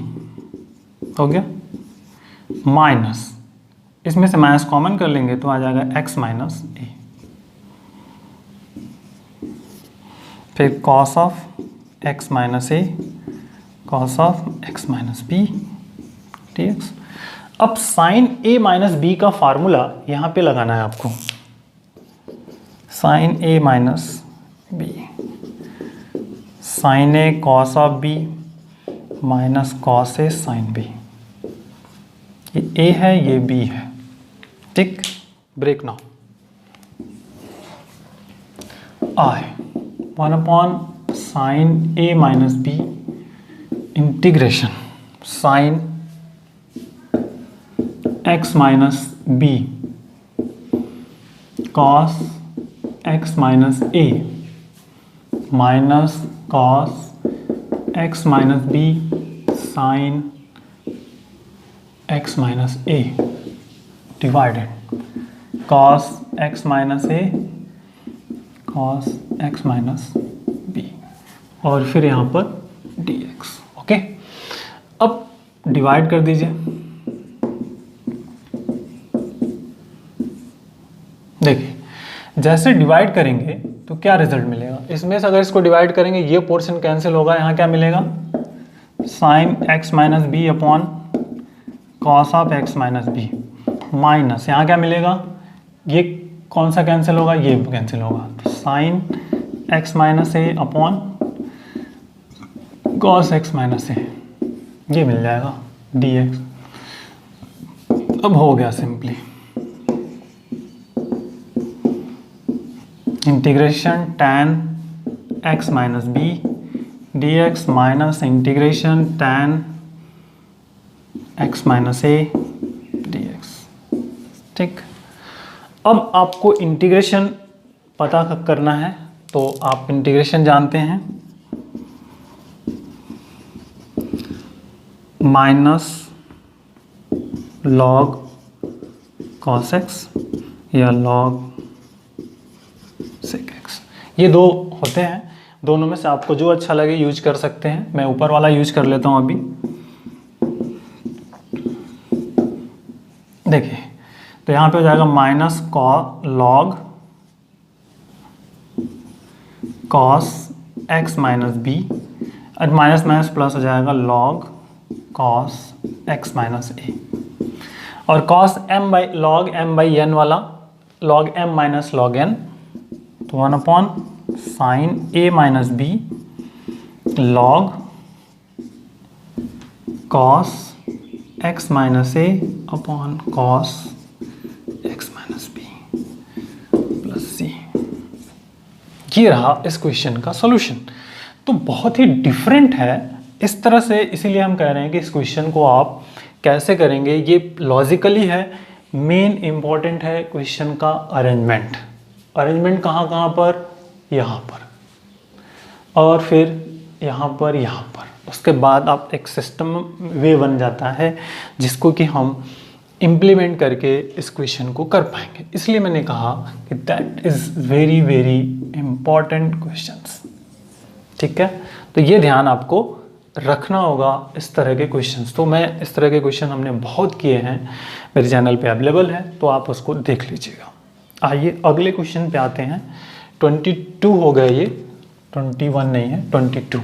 हो गया, माइनस इसमें से माइनस कॉमन कर लेंगे तो आ जाएगा x माइनस ए, फिर cos of x minus a cos of x minus b dx। अब साइन a माइनस बी का फार्मूला यहाँ पे लगाना है आपको। Sine a minus B, sine a cos of b minus cos a sine b. ये a है, ये बी है, ठीक। Break now I 1 sine A minus b integration sine x minus b cos x minus a minus cos x minus B sign x minus A divided cos x minus a cos x minus b और फिर यहाँ पर D x. Okay, अब divide कर दीजिए। देखिए जैसे divide करेंगे तो क्या रिजल्ट मिलेगा, इसमें से अगर इसको डिवाइड करेंगे ये पोर्शन कैंसिल होगा, यहाँ क्या मिलेगा sine x minus b upon cos of x minus b minus यहाँ क्या मिलेगा, ये कौन सा कैंसिल होगा, ये कैंसिल होगा, तो sine x minus a upon cos x minus a ये मिल जाएगा डी एक्स। अब हो गया simply integration tan x minus b d x minus integration tan x minus a d x, ठीक। अब आपको इंटीग्रेशन पता करना है, तो आप इंटीग्रेशन जानते हैं माइनस लॉग कॉस एक्स या लॉग सेक एक्स, ये दो होते हैं, दोनों में से आपको जो अच्छा लगे यूज कर सकते हैं। मैं ऊपर वाला यूज कर लेता हूं अभी। देखिए तो यहाँ पे हो जाएगा minus log cos x minus b और माइनस माइनस प्लस हो जाएगा log cos x minus a और cos m by log m by n वाला log m minus log n, तो 1 upon sine A minus b log cos x minus a upon cos x minus b plus C. ये रहा इस question का solution. तो बहुत ही different है इस तरह से, इसीलिए हम कह रहे हैं कि इस क्वेश्चन को आप कैसे करेंगे, ये लॉजिकली है। मेन इंपॉर्टेंट है क्वेश्चन का अरेंजमेंट। अरेंजमेंट कहाँ कहाँ पर, यहाँ पर और फिर यहाँ पर, यहाँ पर। उसके बाद आप एक सिस्टम वे बन जाता है जिसको कि हम इम्प्लीमेंट करके इस क्वेश्चन को कर पाएंगे। इसलिए मैंने कहा कि that is very very important questions, ठीक है। तो ये ध्यान आपको रखना होगा इस तरह के क्वेश्चंस। तो मैं इस तरह के क्वेश्चन हमने बहुत किए हैं, मेरे चैनल पे अवेलेबल है, तो आप उसको देख लीजिएगा। आइए अगले क्वेश्चन पे आते हैं। 22 हो गए, ये 21 नहीं है, 22।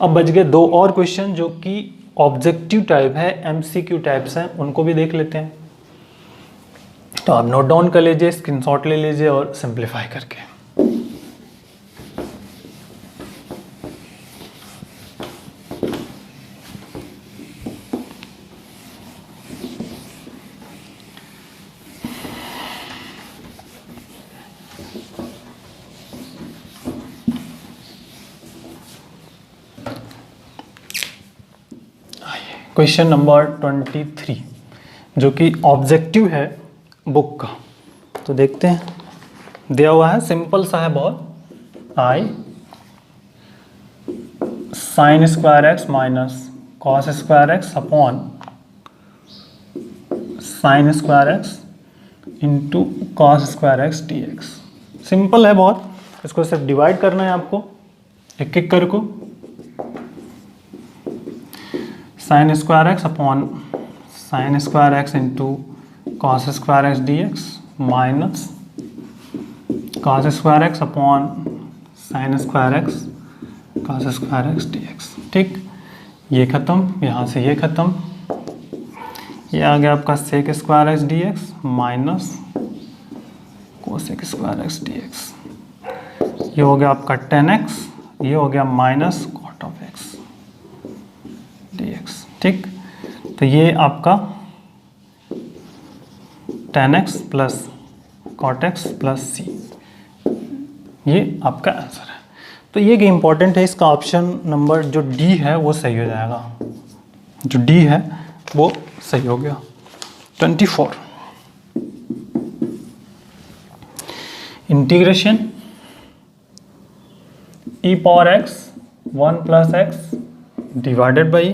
अब बच गए दो और क्वेश्चन जो कि ऑब्जेक्टिव टाइप है, एमसीक्यू टाइप्स हैं, उनको भी देख लेते हैं। तो आप नोट डाउन कर लीजिए, स्क्रीनशॉट ले लीजिए और सिंप्लीफाई करके। क्वेश्चन नंबर 23 जो कि ऑब्जेक्टिव है बुक का। तो देखते हैं, दिया हुआ है, सिंपल सा है बहुत। I sine square x minus cos square x upon sine square x into cos square x d x. Simple है बहुत, इसको सिर्फ डिवाइड करना है आपको एक एक कर को। Sign square x upon sine square x into cos square x d x minus cos square x upon sine square x cos square x d x, ठीक। ये ख़त्म, यहाँ से ये ख़त्म, ये आ गया आपका sec square x d x minus cosec square x d x. ये हो गया आपका tan x, ये हो गया minus cot of x dx। ठीक, तो ये आपका tan x plus cot x plus c, ये आपका आंसर है। तो ये इम्पॉर्टेंट है, इसका ऑप्शन नंबर जो डी है वो सही हो जाएगा, जो डी है वो सही हो गया। 24 integration e power x 1 plus x divided by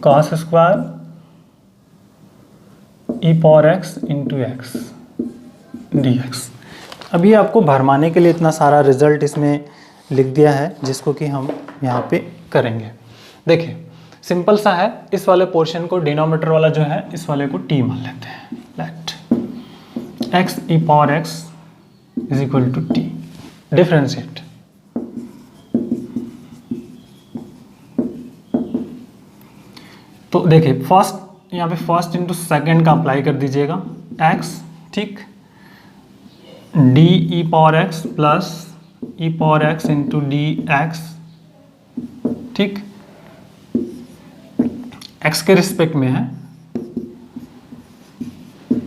cos square e power x into x dx। अभी आपको भरमाने के लिए इतना सारा रिजल्ट इसमें लिख दिया है, जिसको कि हम यहाँ पे करेंगे। देखिए सिंपल सा है, इस वाले पोर्शन को डिनोमिनेटर वाला जो है इस वाले को t मान लेते हैं। Let x e power x is equal to t, differentiate. तो देखिए फर्स्ट यहाँ पे फर्स्ट इंटू सेकेंड का अप्लाई कर दीजिएगा, x, ठीक, d e power x plus e power x into d x, ठीक, x के रिस्पेक्ट में है,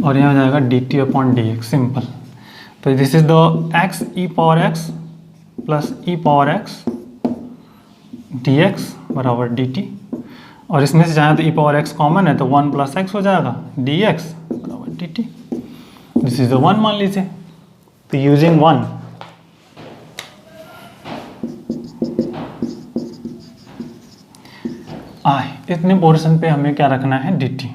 और यहाँ हो जाएगा d t upon d x, simple. तो this is the x e power x plus e power x d x बराबर डी टी, और इसमें से चाहे तो ई पावर एक्स कॉमन है तो 1 प्लस एक्स हो जाएगा डी एक्स बराबर d T. This is the 1 मान लीजिए। तो यूजिंग 1 इतने पोर्शन पे हमें क्या रखना है, डी टी,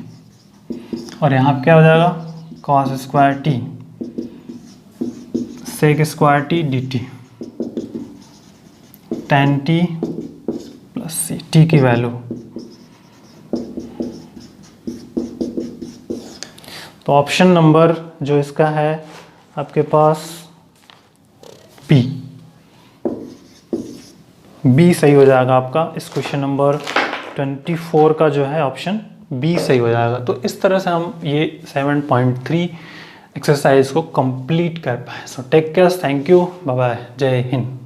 और यहाँ पे क्या हो जाएगा cos square t sec square t d t, tan t plus C, t की वैल्यू। तो ऑप्शन नंबर जो इसका है आपके पास बी सही हो जाएगा आपका। इस क्वेश्चन नंबर 24 का जो है ऑप्शन बी सही हो जाएगा। तो इस तरह से हम ये 7.3 एक्सरसाइज को कंप्लीट कर पाए। So take care, thank you, bye bye, जय हिंद।